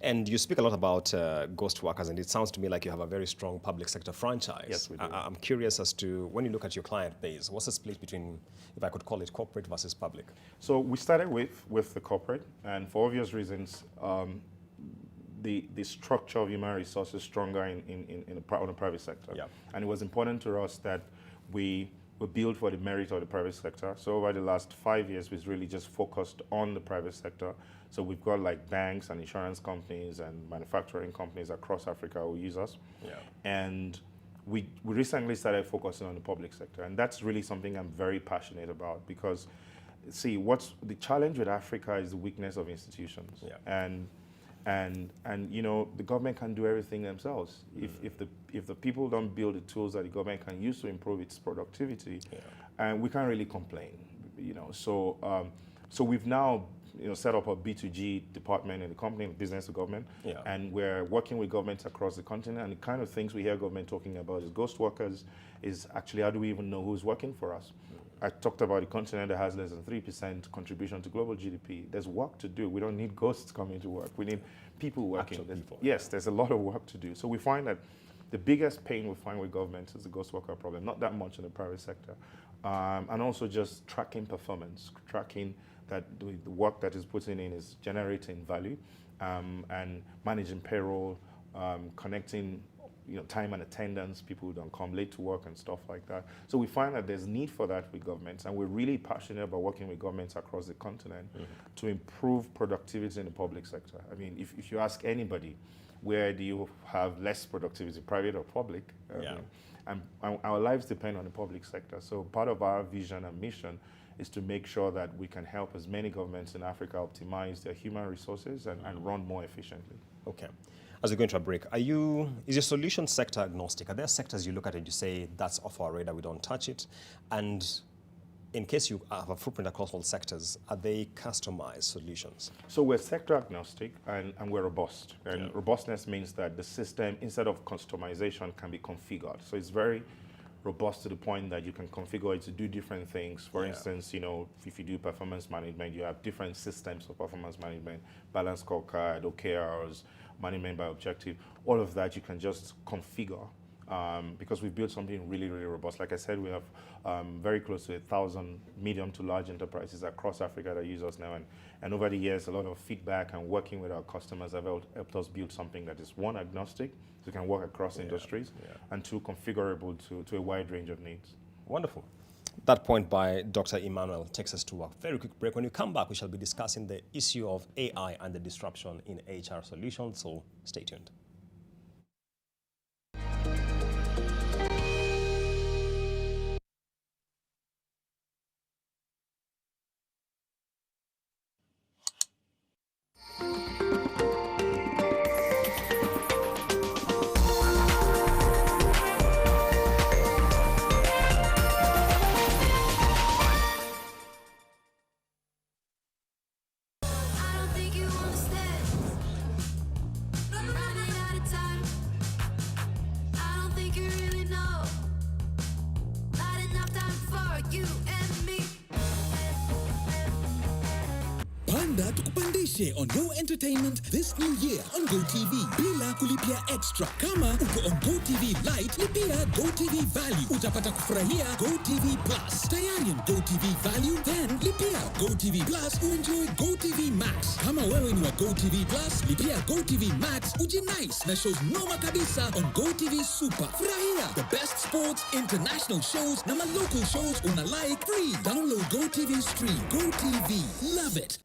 And you speak a lot about ghost workers, and it sounds to me like you have a very strong public sector franchise. Yes, we do. I'm curious as to, when you look at your client base, what's the split between, if I could call it, corporate versus public? So we started with the corporate, and for obvious reasons, the structure of human resources is stronger on the private sector. And it was important to us that we were built for the merit of the private sector. So over the last 5 years, we've really just focused on the private sector. So we've got like banks and insurance companies and manufacturing companies across Africa who use us. And we recently started focusing on the public sector. And that's really something I'm very passionate about, because see, what's the challenge with Africa is the weakness of institutions. And you know, the government can do everything themselves. If the people don't build the tools that the government can use to improve its productivity, and we can't really complain, you know. So so we've now set up a B2G department in the company, business to government, and we're working with governments across the continent. And the kind of things we hear government talking about is ghost workers, is actually how do we even know who's working for us? I talked about the continent that has less than 3% contribution to global GDP. There's work to do. We don't need ghosts coming to work. We need people working. Yes, there's a lot of work to do. So we find that the biggest pain we find with governments is the ghost worker problem, not that much in the private sector. And also just tracking performance, tracking that the work that is putting in is generating value, and managing payroll, connecting time and attendance, people who don't come late to work and stuff like that. So we find that there's need for that with governments, and we're really passionate about working with governments across the continent to improve productivity in the public sector. I mean, if you ask anybody, where do you have less productivity, private or public? And our lives depend on the public sector. So part of our vision and mission is to make sure that we can help as many governments in Africa optimize their human resources and run more efficiently. Okay. As we go into a break, is your solution sector agnostic? Are there sectors you look at and you say, that's off our radar, we don't touch it? And in case you have a footprint across all sectors, are they customized solutions? So we're sector agnostic and we're robust. And robustness means that the system, instead of customization, can be configured. So it's very robust to the point that you can configure it to do different things. For instance, if you do performance management, you have different systems for performance management, balance scorecard, OKRs, management by objective. All of that you can just configure because we've built something really, really robust. Like I said, we have very close to 1,000 medium to large enterprises across Africa that use us now. And over the years, a lot of feedback and working with our customers have helped us build something that is, one, agnostic, so it can work across industries, and two, configurable to a wide range of needs. Wonderful. That point by Dr. Emmanuel takes us to a very quick break. When we come back, we shall be discussing the issue of AI and the disruption in HR solutions, so stay tuned. Running Maisha on your entertainment this new year on GoTV. Bila kulipia extra. Kama uko on GoTV Lite, lipia GoTV Value. Utapata kufurahia GoTV Plus. Tayari on GoTV Value, then lipia GoTV Plus uenjoy GoTV Max. Kama wewe ni wa GoTV Plus, lipia GoTV Max ujinice na shows noma kabisa on GoTV Super. Furahia the best sports, international shows na local shows una like free. Download GoTV Stream. GoTV. Love it.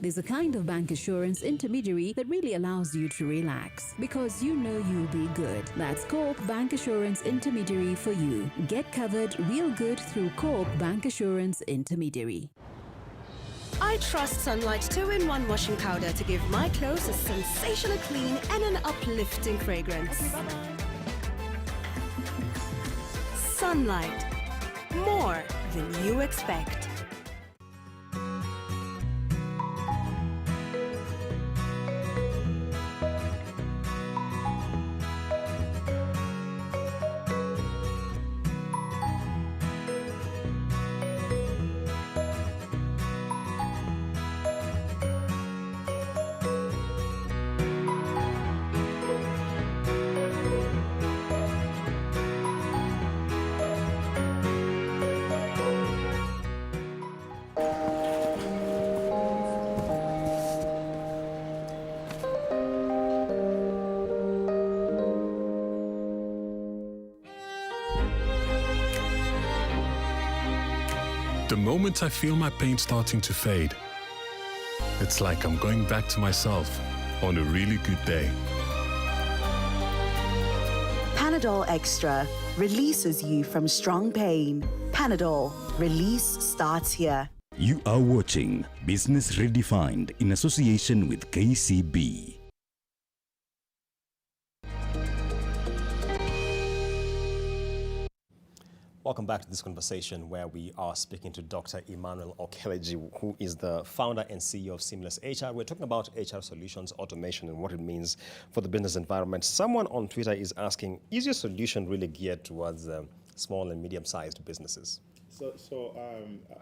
There's a kind of bank assurance intermediary that really allows you to relax because you know you'll be good. That's Coop Bank Assurance Intermediary for you. Get covered real good through Coop Bank Assurance Intermediary. I trust Sunlight 2-in-1 washing powder to give my clothes a sensational clean and an uplifting fragrance. Sunlight. More than you expect. The moment I feel my pain starting to fade, it's like I'm going back to myself on a really good day. Panadol Extra releases you from strong pain. Panadol, release starts here. You are watching Business Redefined in association with KCB. Welcome back to this conversation where we are speaking to Dr. Emmanuel Okeleji, who is the founder and CEO of Seamless HR. We're talking about HR solutions, automation, and what it means for the business environment. Someone on Twitter is asking, is your solution really geared towards small and medium-sized businesses?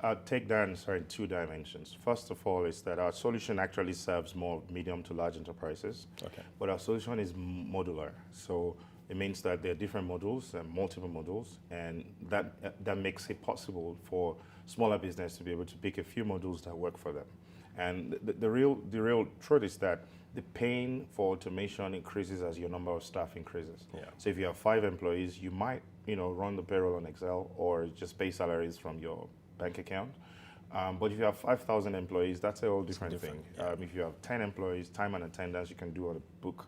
I'll take that answer in two dimensions. First of all, is that our solution actually serves more medium to large enterprises. Okay. But our solution is modular. So it means that there are different modules and multiple modules, and that makes it possible for smaller business to be able to pick a few modules that work for them. And the real truth is that the pain for automation increases as your number of staff increases. Yeah. So if you have 5 employees, you might run the payroll on Excel or just pay salaries from your bank account. But if you have 5,000 employees, that's a whole different thing. Yeah. If you have 10 employees, time and attendance you can do on a book.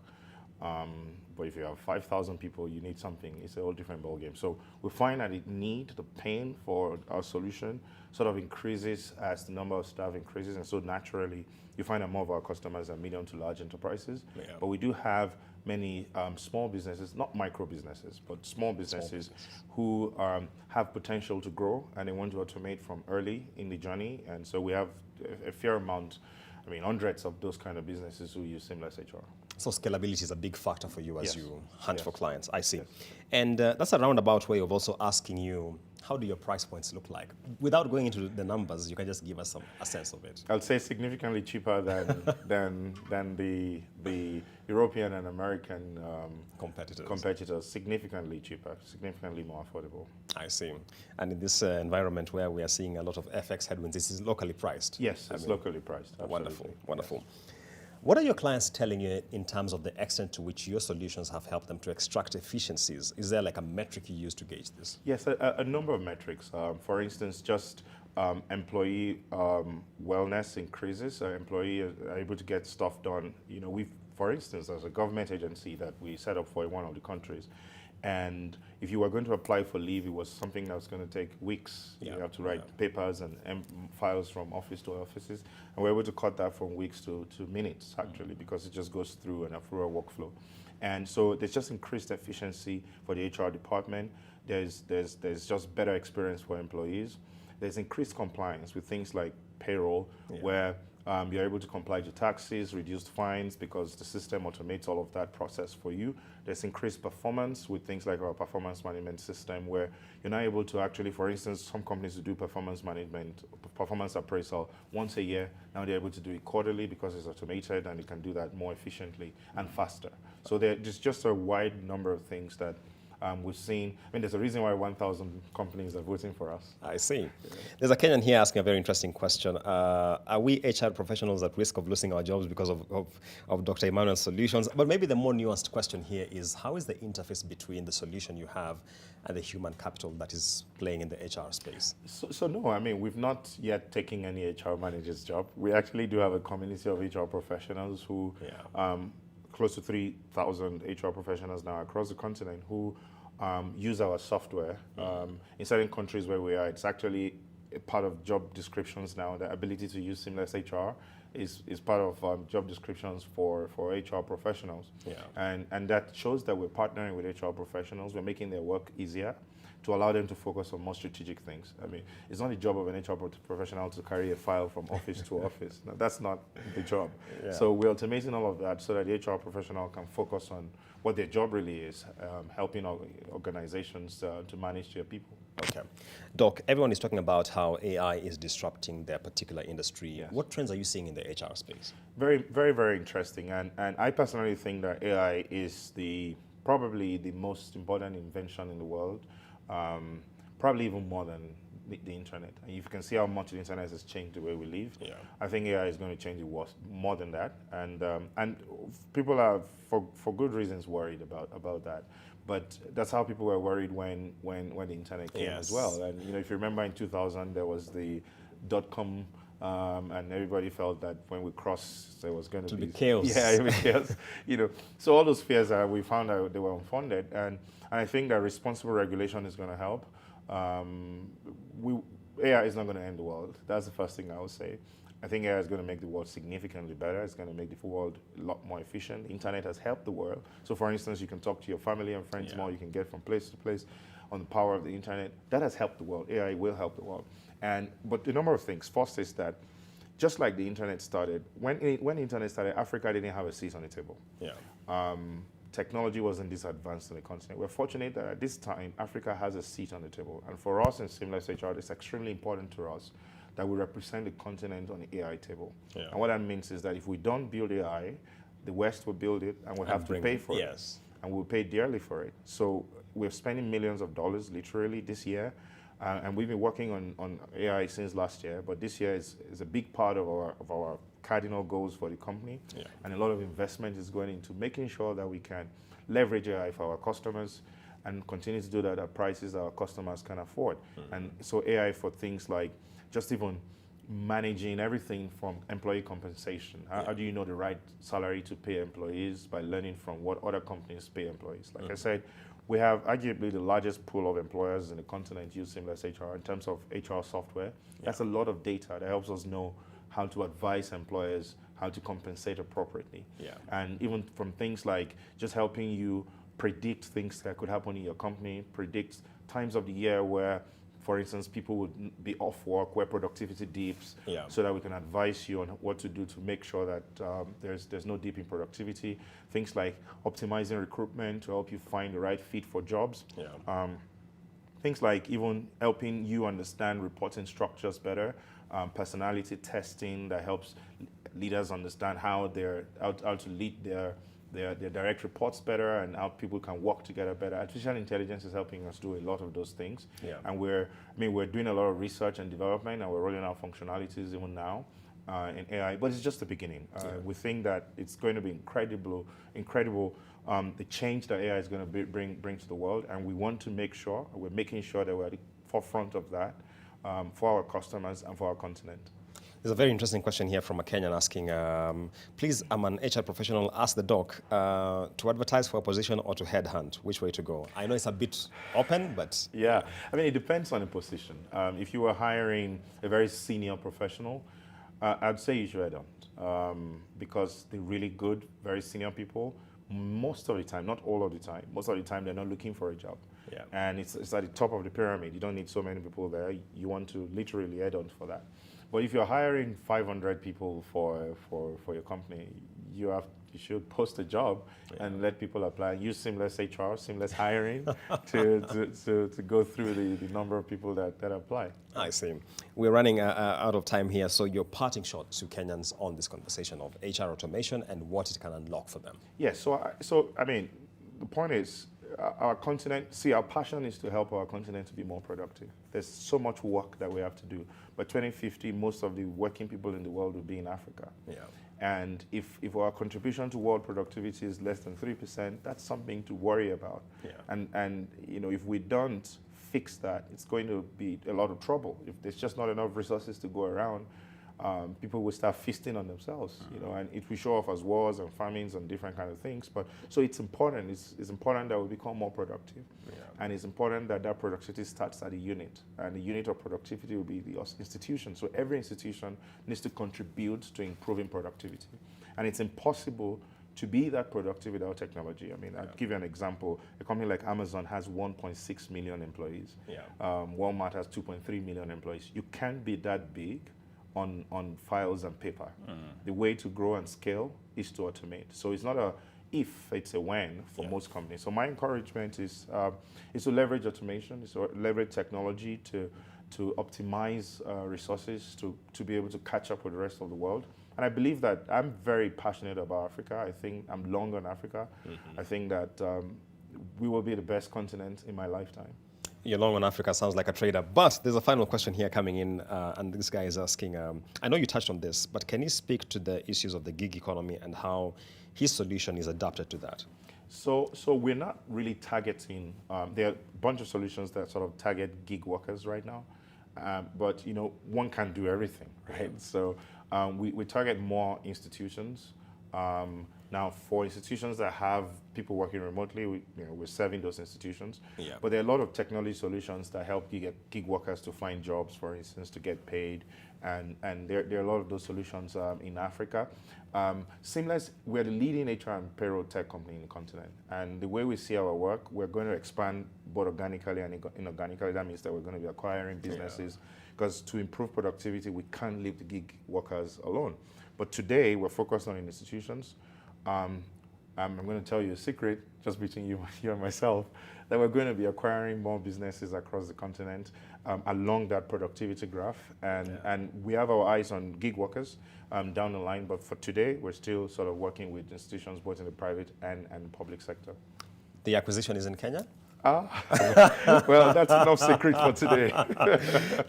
But if you have 5,000 people, you need something. It's a whole different ballgame. So we find that the pain for our solution sort of increases as the number of staff increases. And so naturally, you find that more of our customers are medium to large enterprises. Yeah. But we do have many small businesses, not micro businesses, but small businesses who have potential to grow and they want to automate from early in the journey. And so we have a fair amount, hundreds of those kind of businesses who use Seamless HR. So scalability is a big factor for you as you hunt for clients. I see. Yes. And that's a roundabout way of also asking you, how do your price points look like? Without going into the numbers, you can just give us a sense of it. I'll say significantly cheaper than the European and American competitors. Significantly cheaper, significantly more affordable. I see. And in this environment where we are seeing a lot of FX headwinds, this is locally priced. Yes, it's locally priced. Absolutely. Wonderful, wonderful. Yes. What are your clients telling you in terms of the extent to which your solutions have helped them to extract efficiencies? Is there like a metric you use to gauge this? Yes, a number of metrics. For instance, just employee wellness increases. Employees are able to get stuff done. For instance, as a government agency that we set up for one of the countries, And if you were going to apply for leave, it was something that was going to take weeks. You have to write papers and files from office to offices. And we're able to cut that from weeks to minutes, actually, because it just goes through a workflow. And so there's just increased efficiency for the HR department. There's just better experience for employees. There's increased compliance with things like payroll, where you're able to comply to taxes, reduced fines, because the system automates all of that process for you. There's increased performance with things like our performance management system, where you're now able to actually, for instance, some companies who do performance management, performance appraisal once a year, now they're able to do it quarterly because it's automated and you can do that more efficiently and faster. So there's just a wide number of things that we've seen. I mean, there's a reason why 1,000 companies are voting for us. I see. There's a Kenyan here asking a very interesting question. Are we HR professionals at risk of losing our jobs because of Dr. Emmanuel's solutions? But maybe the more nuanced question here is, how is the interface between the solution you have and the human capital that is playing in the HR space? So no, I mean, we've not yet taken any HR manager's job. We actually do have a community of HR professionals who, close to 3,000 HR professionals now across the continent who use our software. In certain countries where we are, it's actually a part of job descriptions now. The ability to use Seamless HR is part of job descriptions for HR professionals. And that shows that we're partnering with HR professionals. We're making their work easier to allow them to focus on more strategic things. I mean, it's not the job of an HR professional to carry a file from office to office. No, that's not the job. So we're automating all of that so that the HR professional can focus on what their job really is, helping organizations to manage their people. Okay. Doc, everyone is talking about how AI is disrupting their particular industry. What trends are you seeing in the HR space? Very, very, very interesting. And I personally think that AI is probably the most important invention in the world. Probably even more than the internet. And if you can see how much the internet has changed the way we live, I think AI is going to change it more than that. And people are, for good reasons, worried about that. But that's how people were worried when the internet came as well. And if you remember in 2000, there was the .com, and everybody felt that when we crossed, there was going to be chaos. Yeah, it was chaos. So all those fears, we found out they were unfounded, and I think that responsible regulation is going to help. AI is not going to end the world. That's the first thing I would say. I think AI is going to make the world significantly better. It's going to make the world a lot more efficient. The internet has helped the world. So for instance, you can talk to your family and friends more. You can get from place to place on the power of the internet. That has helped the world. AI will help the world. But a number of things. First is that just like the internet started, when the internet started, Africa didn't have a seat on the table. Technology wasn't this advanced on the continent. We're fortunate that at this time, Africa has a seat on the table. And for us in Seamless HR, it's extremely important to us that we represent the continent on the AI table. And what that means is that if we don't build AI, the West will build it and we'll have to pay for it. And we'll pay dearly for it. So we're spending millions of dollars literally this year. And we've been working on AI since last year, but this year is a big part of our cardinal goals for the company. And a lot of investment is going into making sure that we can leverage AI for our customers and continue to do that at prices our customers can afford. And so AI for things like just even managing everything from employee compensation. How do you know the right salary to pay employees? By learning from what other companies pay employees. Like I said, we have arguably the largest pool of employers in the continent use Seamless HR in terms of HR software. That's a lot of data that helps us know how to advise employers how to compensate appropriately. And even from things like just helping you predict things that could happen in your company, predict times of the year where, for instance, people would be off work, where productivity dips, so that we can advise you on what to do to make sure that there's no dip in productivity. Things like optimizing recruitment to help you find the right fit for jobs. Things like even helping you understand reporting structures better, personality testing that helps leaders understand how to lead their direct reports better and how people can work together better. Artificial intelligence is helping us do a lot of those things. And we're doing a lot of research and development, and we're rolling out functionalities even now in AI, but it's just the beginning. We think that it's going to be incredible, the change that AI is going to bring to the world, and we want to make sure, we're making sure that we're at the forefront of that for our customers and for our continent. There's a very interesting question here from a Kenyan asking, please, I'm an HR professional, ask the doc to advertise for a position or to headhunt, which way to go? I know it's a bit open, but... Yeah, I mean, it depends on the position. If you were hiring a very senior professional, I'd say you should headhunt because they're really good, very senior people. Most of the time, not all of the time, most of the time they're not looking for a job. Yeah. And it's at the top of the pyramid. You don't need so many people there. You want to literally headhunt for that. But if you're hiring 500 people for your company, you should post a job and let people apply. Use seamless HR, seamless hiring to go through the number of people that apply. I see. We're running out of time here, so your parting shot to Kenyans on this conversation of HR automation and what it can unlock for them. Yes, so I mean, the point is, our continent, our passion is to help our continent to be more productive. There's so much work that we have to do. By 2050, most of the working people in the world will be in Africa. Yeah. And if our contribution to world productivity is less than 3%, that's something to worry about. Yeah. And you know, if we don't fix that, it's going to be a lot of trouble. If there's just not enough resources to go around, people will start feasting on themselves, you know, and it will show off as wars and famines and different kind of things. But so it's important. It's important that we become more productive, and it's important that that productivity starts at a unit, and the unit of productivity will be the institution. So every institution needs to contribute to improving productivity, and it's impossible to be that productive without technology. I mean, I'll give you an example. A company like Amazon has 1.6 million employees. Walmart has 2.3 million employees. You can't be that big on files and paper. The way to grow and scale is to automate. So it's not a if, it's a when for most companies. So my encouragement is to leverage automation, is to leverage technology to optimize resources to be able to catch up with the rest of the world. And I believe that I'm very passionate about Africa. I think I'm long on Africa. I think that we will be the best continent in my lifetime. You're long on Africa sounds like a trader, but there's a final question here coming in, and this guy is asking, I know you touched on this, but can you speak to the issues of the gig economy and how his solution is adapted to that? So we're not really targeting, there are a bunch of solutions that sort of target gig workers right now, but you know, one can't do everything, right? So we target more institutions. Now, for institutions that have people working remotely, we're serving those institutions. Yeah. But there are a lot of technology solutions that help gig workers to find jobs, for instance, to get paid. And there are a lot of those solutions in Africa. Seamless, we're the leading HR and payroll tech company in the continent. And the way we see our work, we're going to expand both organically and inorganically. That means that we're going to be acquiring businesses. Because to improve productivity, we can't leave the gig workers alone. But today, we're focused on institutions. I'm going to tell you a secret, just between you and myself, that we're going to be acquiring more businesses across the continent along that productivity graph. And we have our eyes on gig workers down the line. But for today, we're still sort of working with institutions both in the private and public sector. The acquisition is in Kenya? Well, that's enough secret for today.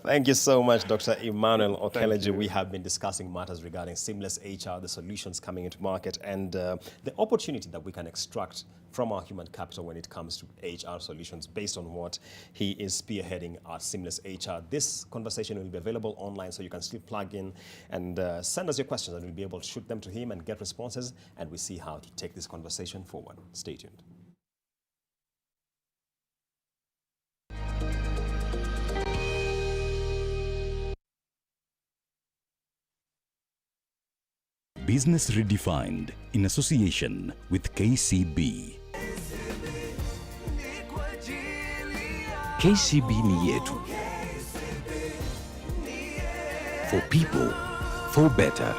Thank you so much, Dr. Emmanuel Okeleji. We have been discussing matters regarding seamless HR, the solutions coming into market, and the opportunity that we can extract from our human capital when it comes to HR solutions based on what he is spearheading at Seamless HR. This conversation will be available online, so you can still plug in and send us your questions, and we'll be able to shoot them to him and get responses, and we see how to take this conversation forward. Stay tuned. Business Redefined in association with KCB. KCB ni yetu. For people, for better.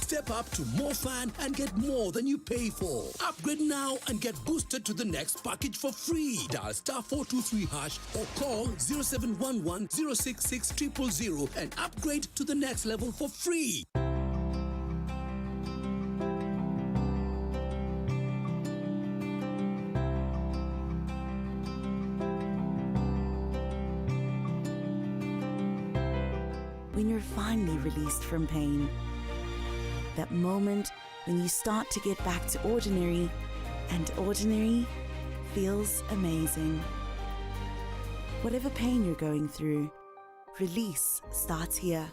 Step up to more fun and get more than you pay for. Upgrade now and get boosted to the next package for free. Dial *423# or call 0711 066 000 and upgrade to the next level for free. finally released from pain. That moment when you start to get back to ordinary, and ordinary feels amazing. Whatever pain you're going through, release starts here.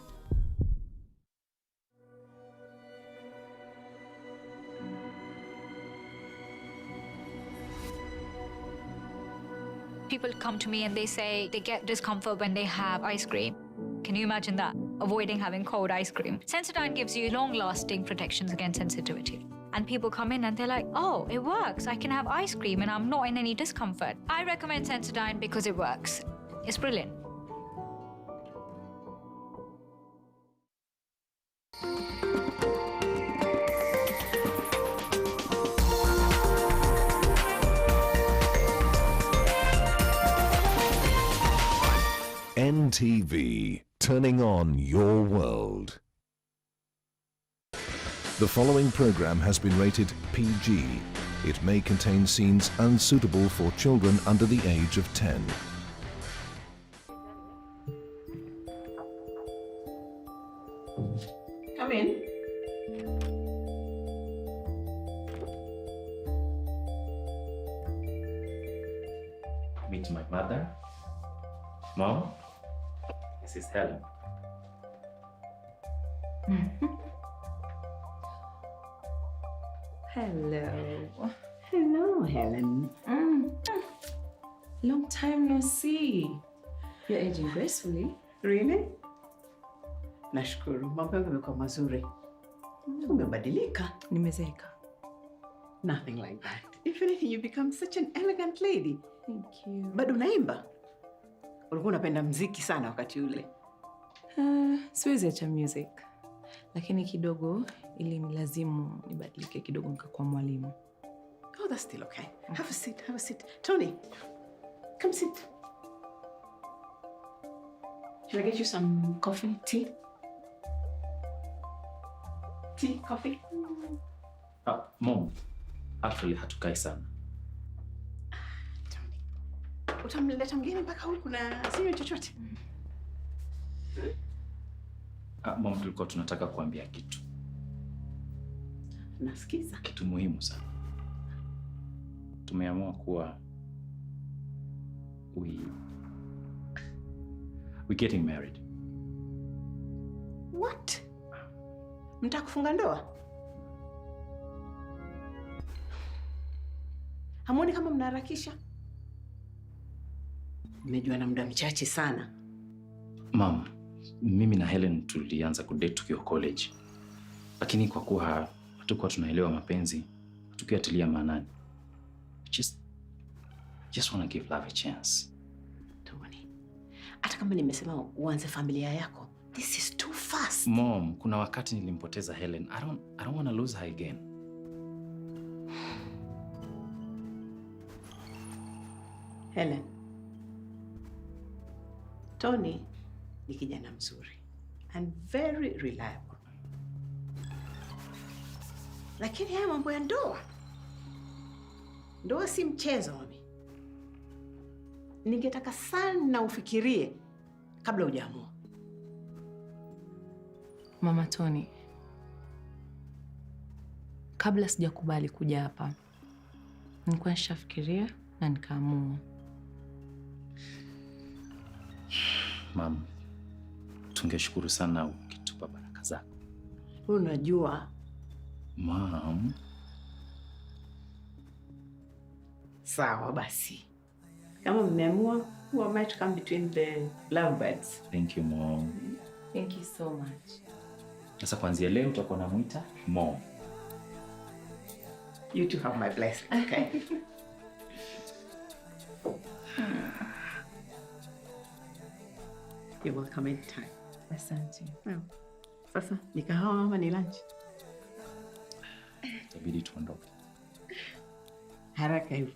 People come to me and they say they get discomfort when they have ice cream. Can you imagine that? Avoiding having cold ice cream. Sensodyne gives you long-lasting protections against sensitivity. And people come in and they're like, oh, it works. I can have ice cream and I'm not in any discomfort. I recommend Sensodyne because it works. It's brilliant. NTV, turning on your world. The following program has been rated PG. It may contain scenes unsuitable for children under the age of 10. Come in. Meet my mother. Mom, this is Helen. Hello. Hello, Helen. Long time no see. You're aging gracefully. Really? Nashukuru. Mambo yangu yamekuwa mazuri. Umebadilika. Nimezeeka. Nothing like that. If anything, you become such an elegant lady. Thank you. Bado unaimba? Ulikuwa unapenda muziki sana wakati ule. Siwezi acha music. Lakini kidogo ili nilazimu nibadilike kidogo nikakuwa mwalimu. Oh, that's still okay. Have a seat, have a seat. Tony, come sit. Shall I get you some coffee, tea? Tea, coffee? Mom, actually hatukai sana. Tony, utamleta mgeni mpaka huku na sinywe chochote? Mom, tulikuwa tunataka kuambia kitu. Nasikiza. Kitu muhimu sana. Tumeamua kuwa we're getting married. What? Mtaka kufunga ndoa? Hamuoni kama mnaharakisha? Mmejua na muda mchache sana. Mom, mimi na Helen tulianza kudate tukiwa college. Lakini kwa kuwa hatukuwa tunaelewa mapenzi, hatukuatilia maanani. Just want to give love a chance. Tony, hata kama nimesema uanze familia yako, this is too fast. Mom, kuna wakati nilimpoteza Helen. I don't want to lose her again. Helen. Tony ni kijana mzuri and very reliable. Lakini haya mambo ya ndoa. Ndoa si mchezo, mami. Ningetaka sana ufikirie kabla hujaamua. Mama Tony, kabla sijakubali kuja hapa, nilikuwa nishafikiria na nikaamua. Mom, tungeshukuru sana ukitupa baraka zako. Unajua, Mom. Sawa basi. Kama mmeamua, who might come between the lovebirds. Thank you, Mom. Thank you so much. Sasa kuanzia leo utakuwa namuita Mom. You two have my blessing, okay? You're welcome anytime. Asante. Well, sasa ni kahawa ama ni lunch? Itabidi tuondoke. Haraka hivyo.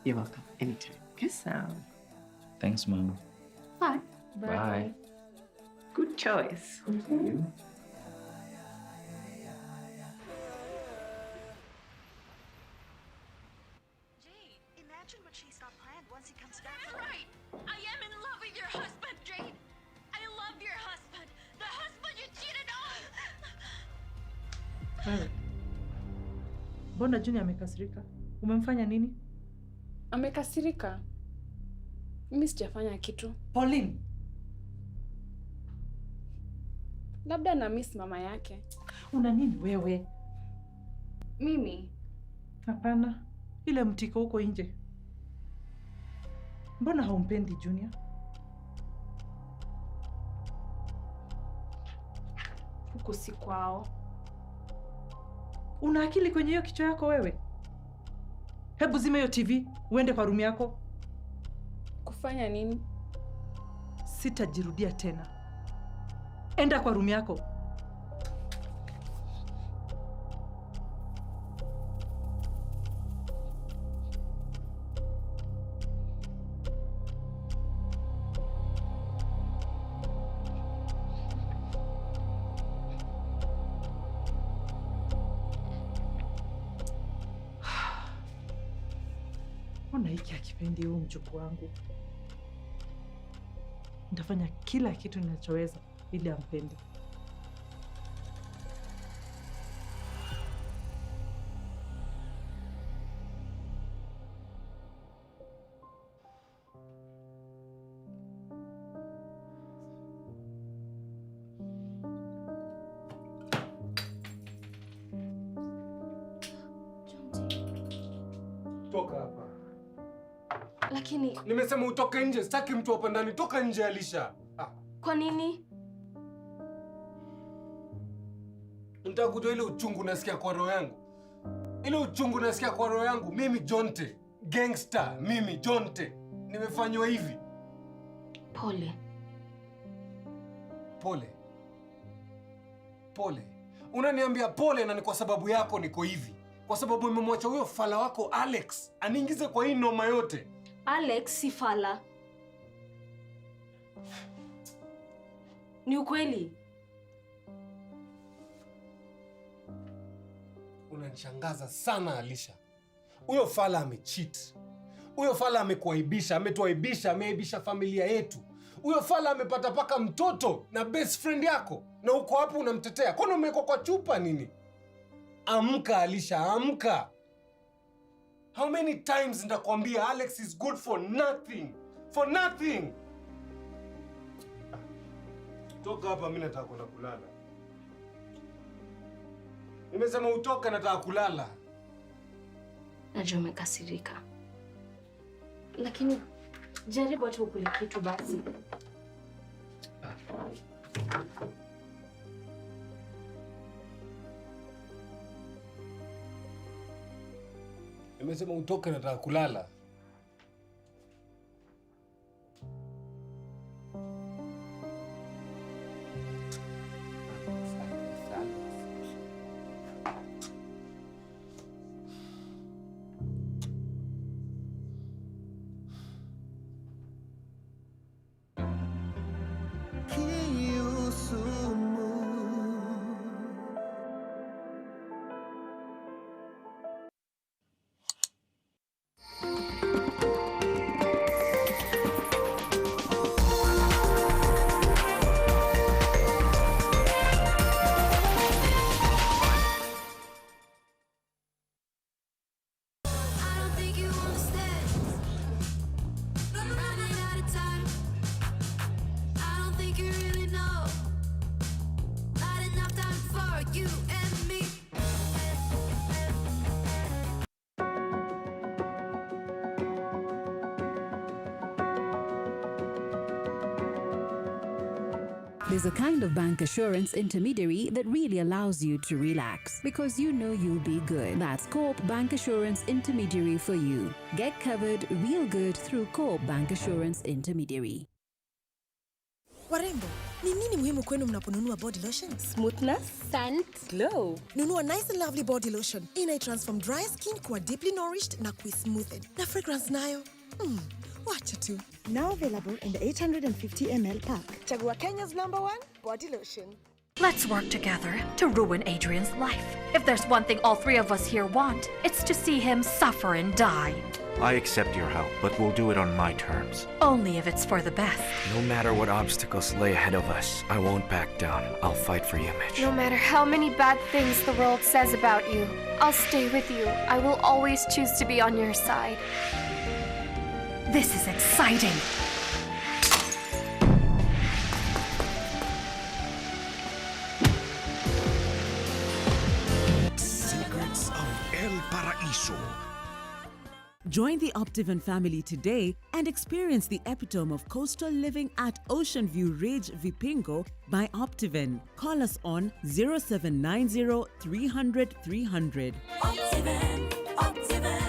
You're welcome anytime. Okay? Sawa. Thanks, Mom. Bye. Bye. Good choice. Thank you. Imagine what she's got planned once he comes back. You're right. I am in love with your husband, Jade. I love Wewe. Mbona Junior amekasirika? Umemfanya nini? Amekasirika? Mimi sijafanya kitu. Pauline. Labda na miss mama yake. Una nini wewe? Mimi? Hapana. Ile mtiko huko nje. Mbona haumpendi Junior? Huko si kwao. Una akili kwenye hiyo kichwa yako wewe? Hebu zima hiyo TV, uende kwa room yako. Kufanya nini? Sitajirudia tena. Enda kwa room yako. Mbona hiki hakipendi huyu mjukuu wangu? Nitafanya kila kitu ninachoweza ili ampende. Toka hapa. Lakini Nimesema utoke nje, sitaki mtu hapa ndani. Toka nje Alisha. Kwa nini? Nataka kujua ile uchungu nasikia kwa roho yangu. Ile uchungu nasikia kwa roho yangu. Mimi Jonte, gangster, mimi Jonte. Nimefanywa hivi. Pole. Pole. Pole. Unaniambia pole na ni kwa sababu yako niko hivi. Kwa sababu umemwacha huyo fala wako Alex aniingize kwa hii noma yote. Alex si fala. Ni ukweli. Unanishangaza sana Alisha. Huyo fala amecheat. Huyo fala amekuaibisha, ametuaibisha, ameaibisha familia yetu. Huyo fala amepata paka mtoto na best friend yako. Na uko hapo unamtetea. Kwani umewekwa kwa chupa nini? Amka Alisha, amka. How many times nitakwambia Alex is good for nothing? For nothing. Toka hapa, mimi nataka kwenda kulala. Nimesema utoka, nataka kulala. Najua umekasirika. Lakini jaribu hata ukule kitu basi. Nimesema utoke, nataka kulala. There's a kind of bank assurance intermediary that really allows you to relax because you know you'll be good. That's Coop Bank Assurance Intermediary for you. Get covered real good through Coop Bank Assurance Intermediary. Warembo, ni nini muhimu kwenu mnaponunua body lotion? Smoothness, scent, glow. Nunua Nice and Lovely body lotion. Inai-transform dry skin kuwa deeply nourished na kui-smoothed. Na fragrance nayo. Wacha tu. Now available in the 850 ml pack. Chagua Kenya's #1 body lotion. Let's work together to ruin Adrian's life. If there's one thing all three of us here want, it's to see him suffer and die. I accept your help, but we'll do it on my terms. Only if it's for the best. No matter what obstacles lay ahead of us, I won't back down. I'll fight for you, Mitch. No matter how many bad things the world says about you, I'll stay with you. I will always choose to be on your side. This is exciting. Secrets of El Paraíso. Join the Optivan family today and experience the epitome of coastal living at Ocean View Ridge, Vipingo by Optivan. Call us on 0790 300 300. Optivan, Optivan.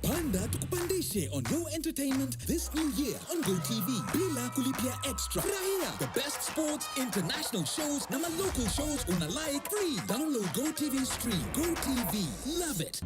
Panda tukupandishe on your entertainment this new year on GoTV. Bila kulipia extra. Furahia the best sports, international shows na local shows una like free. Download GoTV Stream. GoTV. Love it.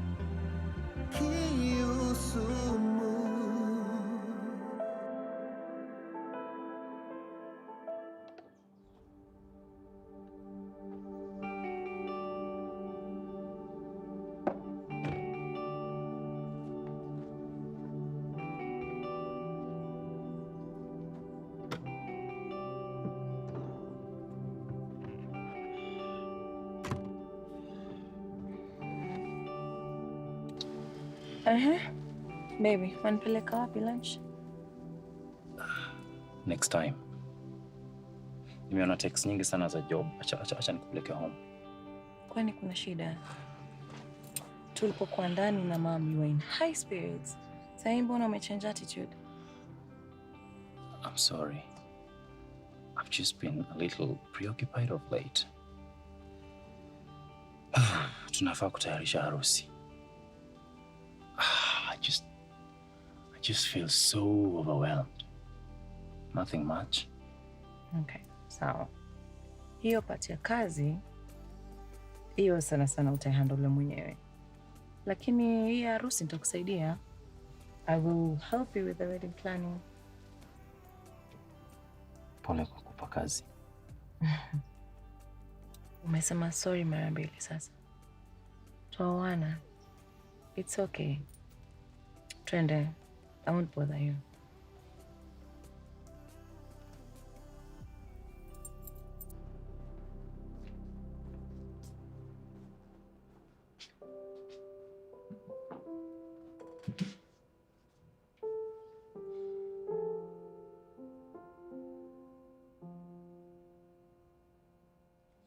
Baby, wanipeleka wapi lunch? Next time. Nimeona text nyingi sana za job. Acha nikupeleke home. Kwani kuna shida? Tulipokuwa ndani na mom, you were in high spirits. Sasa mbona umechange attitude? I'm sorry. I've just been a little preoccupied of late. Tunafaa kutayarisha harusi. I just feel so overwhelmed. Nothing much. Okay, sawa. Hiyo pati ya kazi, hiyo sana utahandle mwenyewe. Lakini hii harusi nitakusaidia. I will help you with the wedding planning. Pole kwa kupa kazi. Umesema sorry mara mbili sasa. Tuoana. It's okay. Twende. I won't bother you.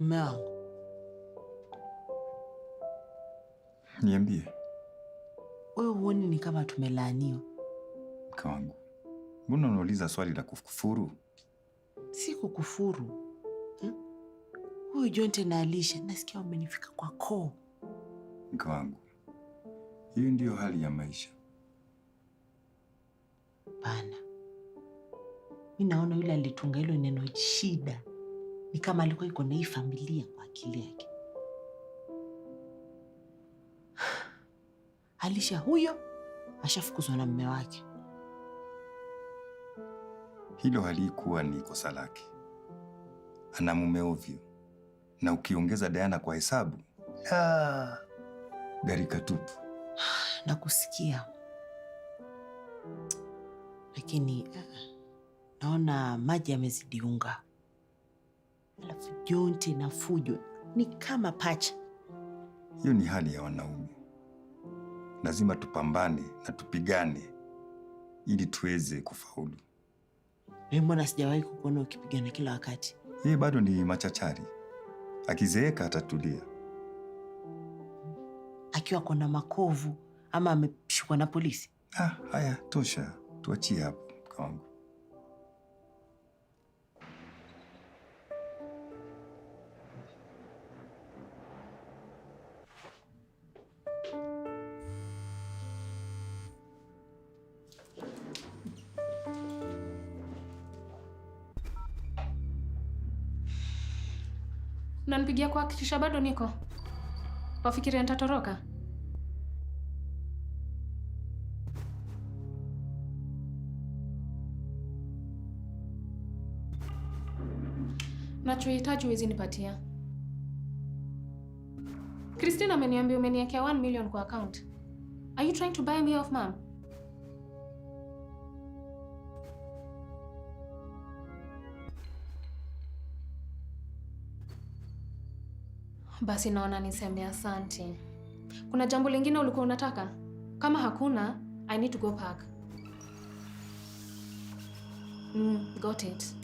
Mume wangu, Niambie. wewe huoni ni kama tumelaaniwa? Mke wangu, mbona unauliza swali la kukufuru? Si kukufuru. Huyu Jonte na Alisha nasikia wamenifika kwa koo. Mke wangu, hiyo ndiyo hali ya maisha. Bana, mimi naona yule alitunga hilo neno shida ni kama alikuwa iko na hii familia kwa akili yake. Alisha huyo ashafukuzwa na mume wake. Hilo halikuwa ni kosa lake. Ana mume ovyo. Na ukiongeza Diana kwa hesabu, gharika tupu. Nakusikia. Lakini naona maji yamezidi unga. Alafu Jonte na Fujo ni kama pacha. Hiyo ni hali ya wanaume. Lazima tupambane na tupigane ili tuweze kufaulu. Mimi mbona sijawahi kukuona ukipigana kila wakati? Yeye bado ni machachari. Akizeeka atatulia. Akiwa kona makovu ama ameshikwa na polisi? Haya, tosha. Tuachie hapo, mke wangu. Unanipigia kuhakikisha bado niko? Wafikiria nitatoroka? Nachohitaji huwezi nipatia. Christine ameniambia umeniwekea 1 million kwa account. Are you trying to buy me off, mom? Basi naona niseme asante. Kuna jambo lingine ulikuwa unataka? Kama hakuna, I need to go park. Got it.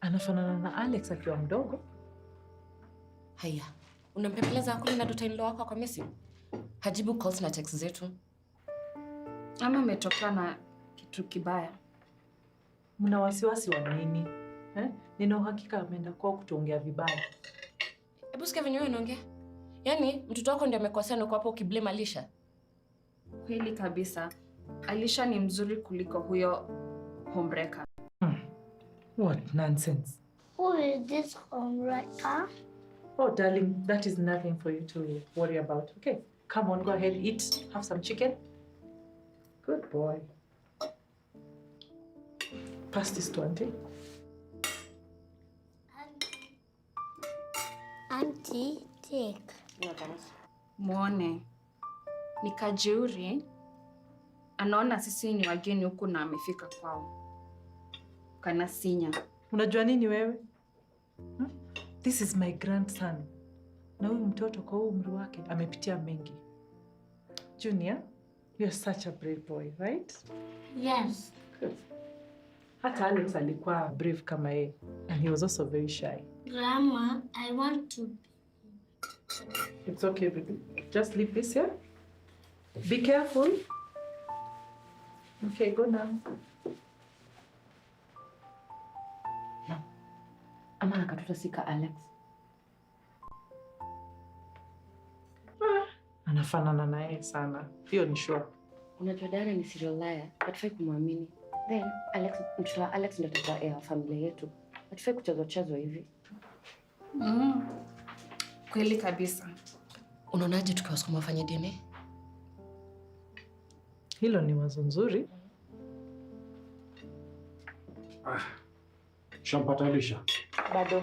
Anafanana na Alex akiwa mdogo. Haya, unampepeleza kule na daughter-in-law wako kwa message? Hajibu calls na texts zetu. Ama umetoka na kitu kibaya. Mna wasiwasi wa nini? Nina uhakika ameenda kwao kutuongea vibaya. Hebu sikia venye wewe unaongea. Yaani mtoto wako ndiye amekosea na uko hapo ukiblame Alisha. Kweli kabisa. Alisha ni mzuri kuliko huyo homewrecker. What nonsense. Who is this homewrecker? Oh, darling, that is nothing for you to worry about. Okay, come on, go ahead, eat. Have some chicken. Good boy. Pass this to Auntie. Auntie, take. Muone. Ni kajeuri. Anaona sisi ni wageni huku na amefika kwao. Kana sinya. Unajua nini wewe? This is my grandson. Na huyu mtoto kwa umri wake amepitia mengi. Junior, you're such a brave boy, right? Yes. Good. Hata Alex alikuwa brave kama yeye. And he was also very shy. Grandma, I want to be. It's okay, baby. Just leave this here. Be careful. Okay, go now. Ama akatoto sika Alex. Anafanana na yeye sana. Hiyo ni sure. Unajua Diana ni serial liar. Hatufai kumwamini. Then mtoto wa Alex ndio atakuwa familia yetu. Hatufai kuchezwa hivi. Kweli kabisa. Unaonaje tukiwasukuma wafanye DNA? Hilo ni wazo nzuri. Shampata Alisha? Bado.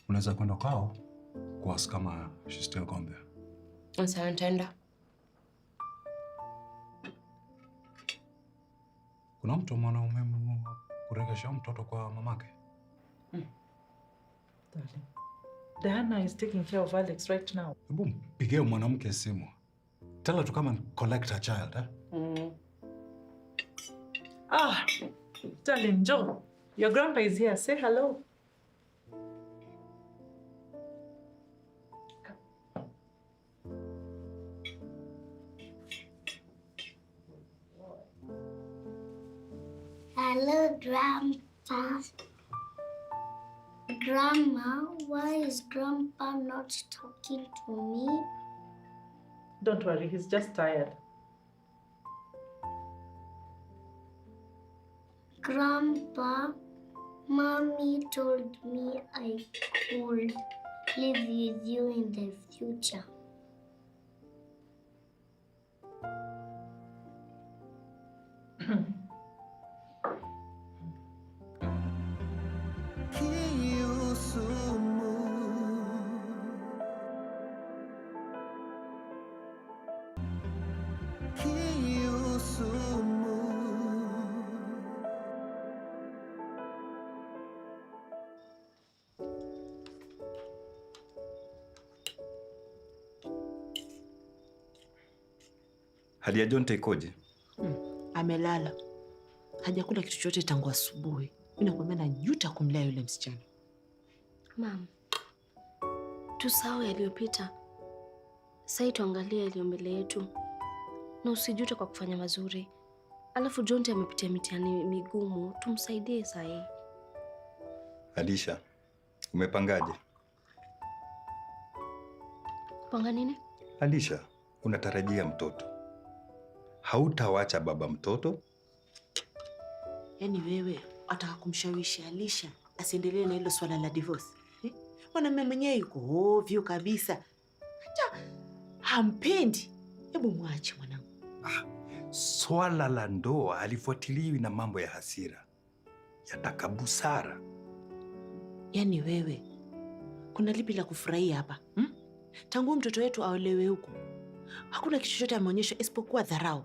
Unaweza kwenda kwao kuask kama she's still gone there. Sasa nitaenda. Kuna mtu mwanaume kuregesha mtoto kwa mamake? Diana is taking care of Alex right now. Hebu mpigie mwanamke simu. Tell her to come and collect her child, eh? Darling, Joe, your grandpa is here. Say hello. Hello, Grandpa. Grandma, why is Grandpa not talking to me? Don't worry, he's just tired. Grandpa, Mommy told me I could live with you in the future. Hali ya Jonte ikoje? Amelala. Hajakula kitu chochote tangu asubuhi. Mimi nakwambia najuta kumlea yule msichana. Mama, tusahau yaliyopita. Sasa tuangalie yaliyo mbele yetu. na usijute kwa kufanya mazuri. Alafu Jonte amepitia mitihani migumu, tumsaidie sahi. Alisha, umepangaje? Kupanga nini? Alisha, unatarajia mtoto. Hautawacha baba mtoto? Yaani wewe ataka kumshawishi Alisha asiendelee na hilo swala la divorce. Mwanamume mwenyewe yuko ovyo kabisa. Hata hampendi. Hebu mwache mwanangu. Swala la ndoa halifuatiliwi na mambo ya hasira. Yataka busara. Yaani wewe, kuna lipi la kufurahia hapa? Tangu mtoto wetu aolewe huko, hakuna kitu chochote ameonyesha isipokuwa dharau.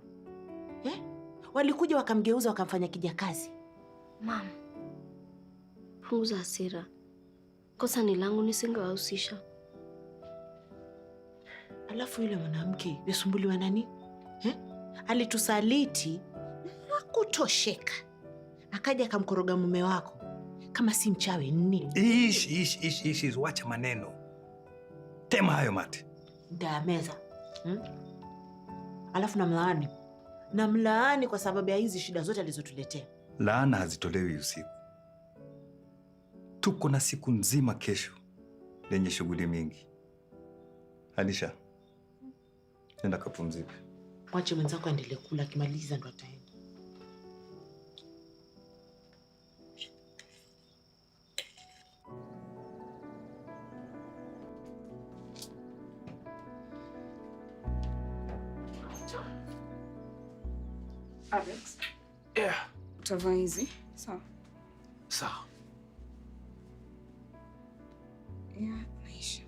Walikuja wakamgeuza wakamfanya kijakazi. Mama, punguza hasira. Kosa ni langu, nisingewahusisha. Alafu yule mwanamke yasumbuliwa nani? Alitusaliti na kutosheka. Akaja akamkoroga mume wako. Kama si mchawi nini? Ishi, wacha maneno. Tema hayo mate. Ndameza. Alafu namlaani kwa sababu ya hizi shida zote alizotuletea. Laana hazitolewi usiku. Tuko na siku nzima kesho lenye shughuli mingi. Alisha, nenda kapumzike. Mwache mwenzako aendelee kula, akimaliza ndo ataenda. Alex. Yeah. Utavaa hizi. Sawa. Sawa. Yeah, naisha.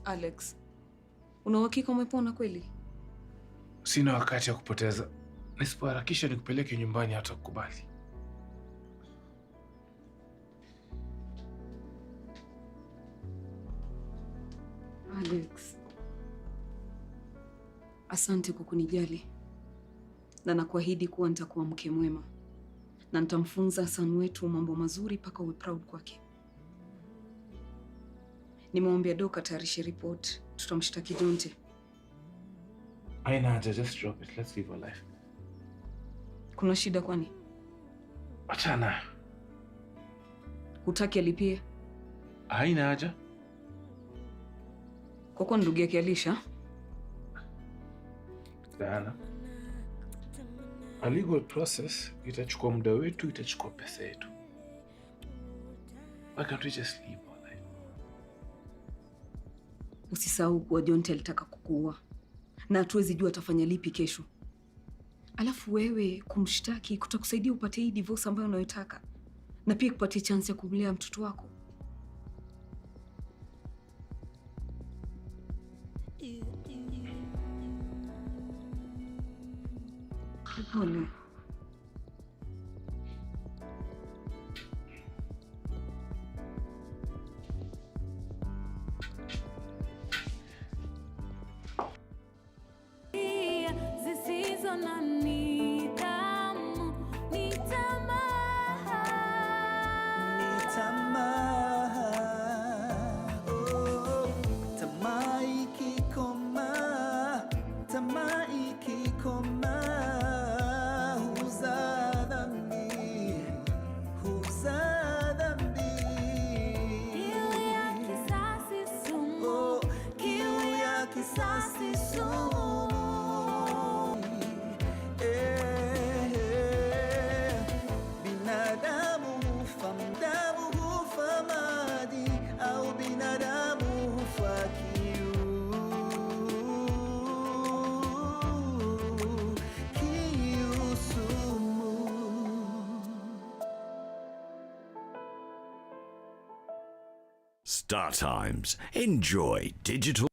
Alex, una uhakika umepona kweli? Sina wakati wa kupoteza. Nisipoharakisha nikupeleke nyumbani hata kukubali. Alex, asante kwa kunijali. Na nakuahidi kuwa nitakuwa mke mwema. Na nitamfunza Hassan wetu mambo mazuri mpaka uwe proud kwake. Nimemwambia Doka tayarishe report. Tutamshtaki Jonte. Haina haja, just drop it. Let's live our life. Kuna shida kwani? Achana. Hutaki alipie? Haina haja. Kwa kuwa ndugu yake Alisha? Diana. A legal process itachukua muda wetu, itachukua pesa yetu. Why can't we just live our life? Usisahau kuwa Jonte alitaka kukuua. Na hatuwezi jua atafanya lipi kesho. Alafu wewe kumshtaki kutakusaidia upate hii divorce ambayo unayotaka. Na pia kupatia chance ya kumlea mtoto wako. Pole. Zisizo na nidhamu ni tamaa. Tamaa ikikoma, huzaa dhambi. Kiu ya kisasi sumu, Kiu ya kisasi sumu. Binadamu hufa maji, au binadamu hufa kiu. Kiu sumu. Star Times. Enjoy digital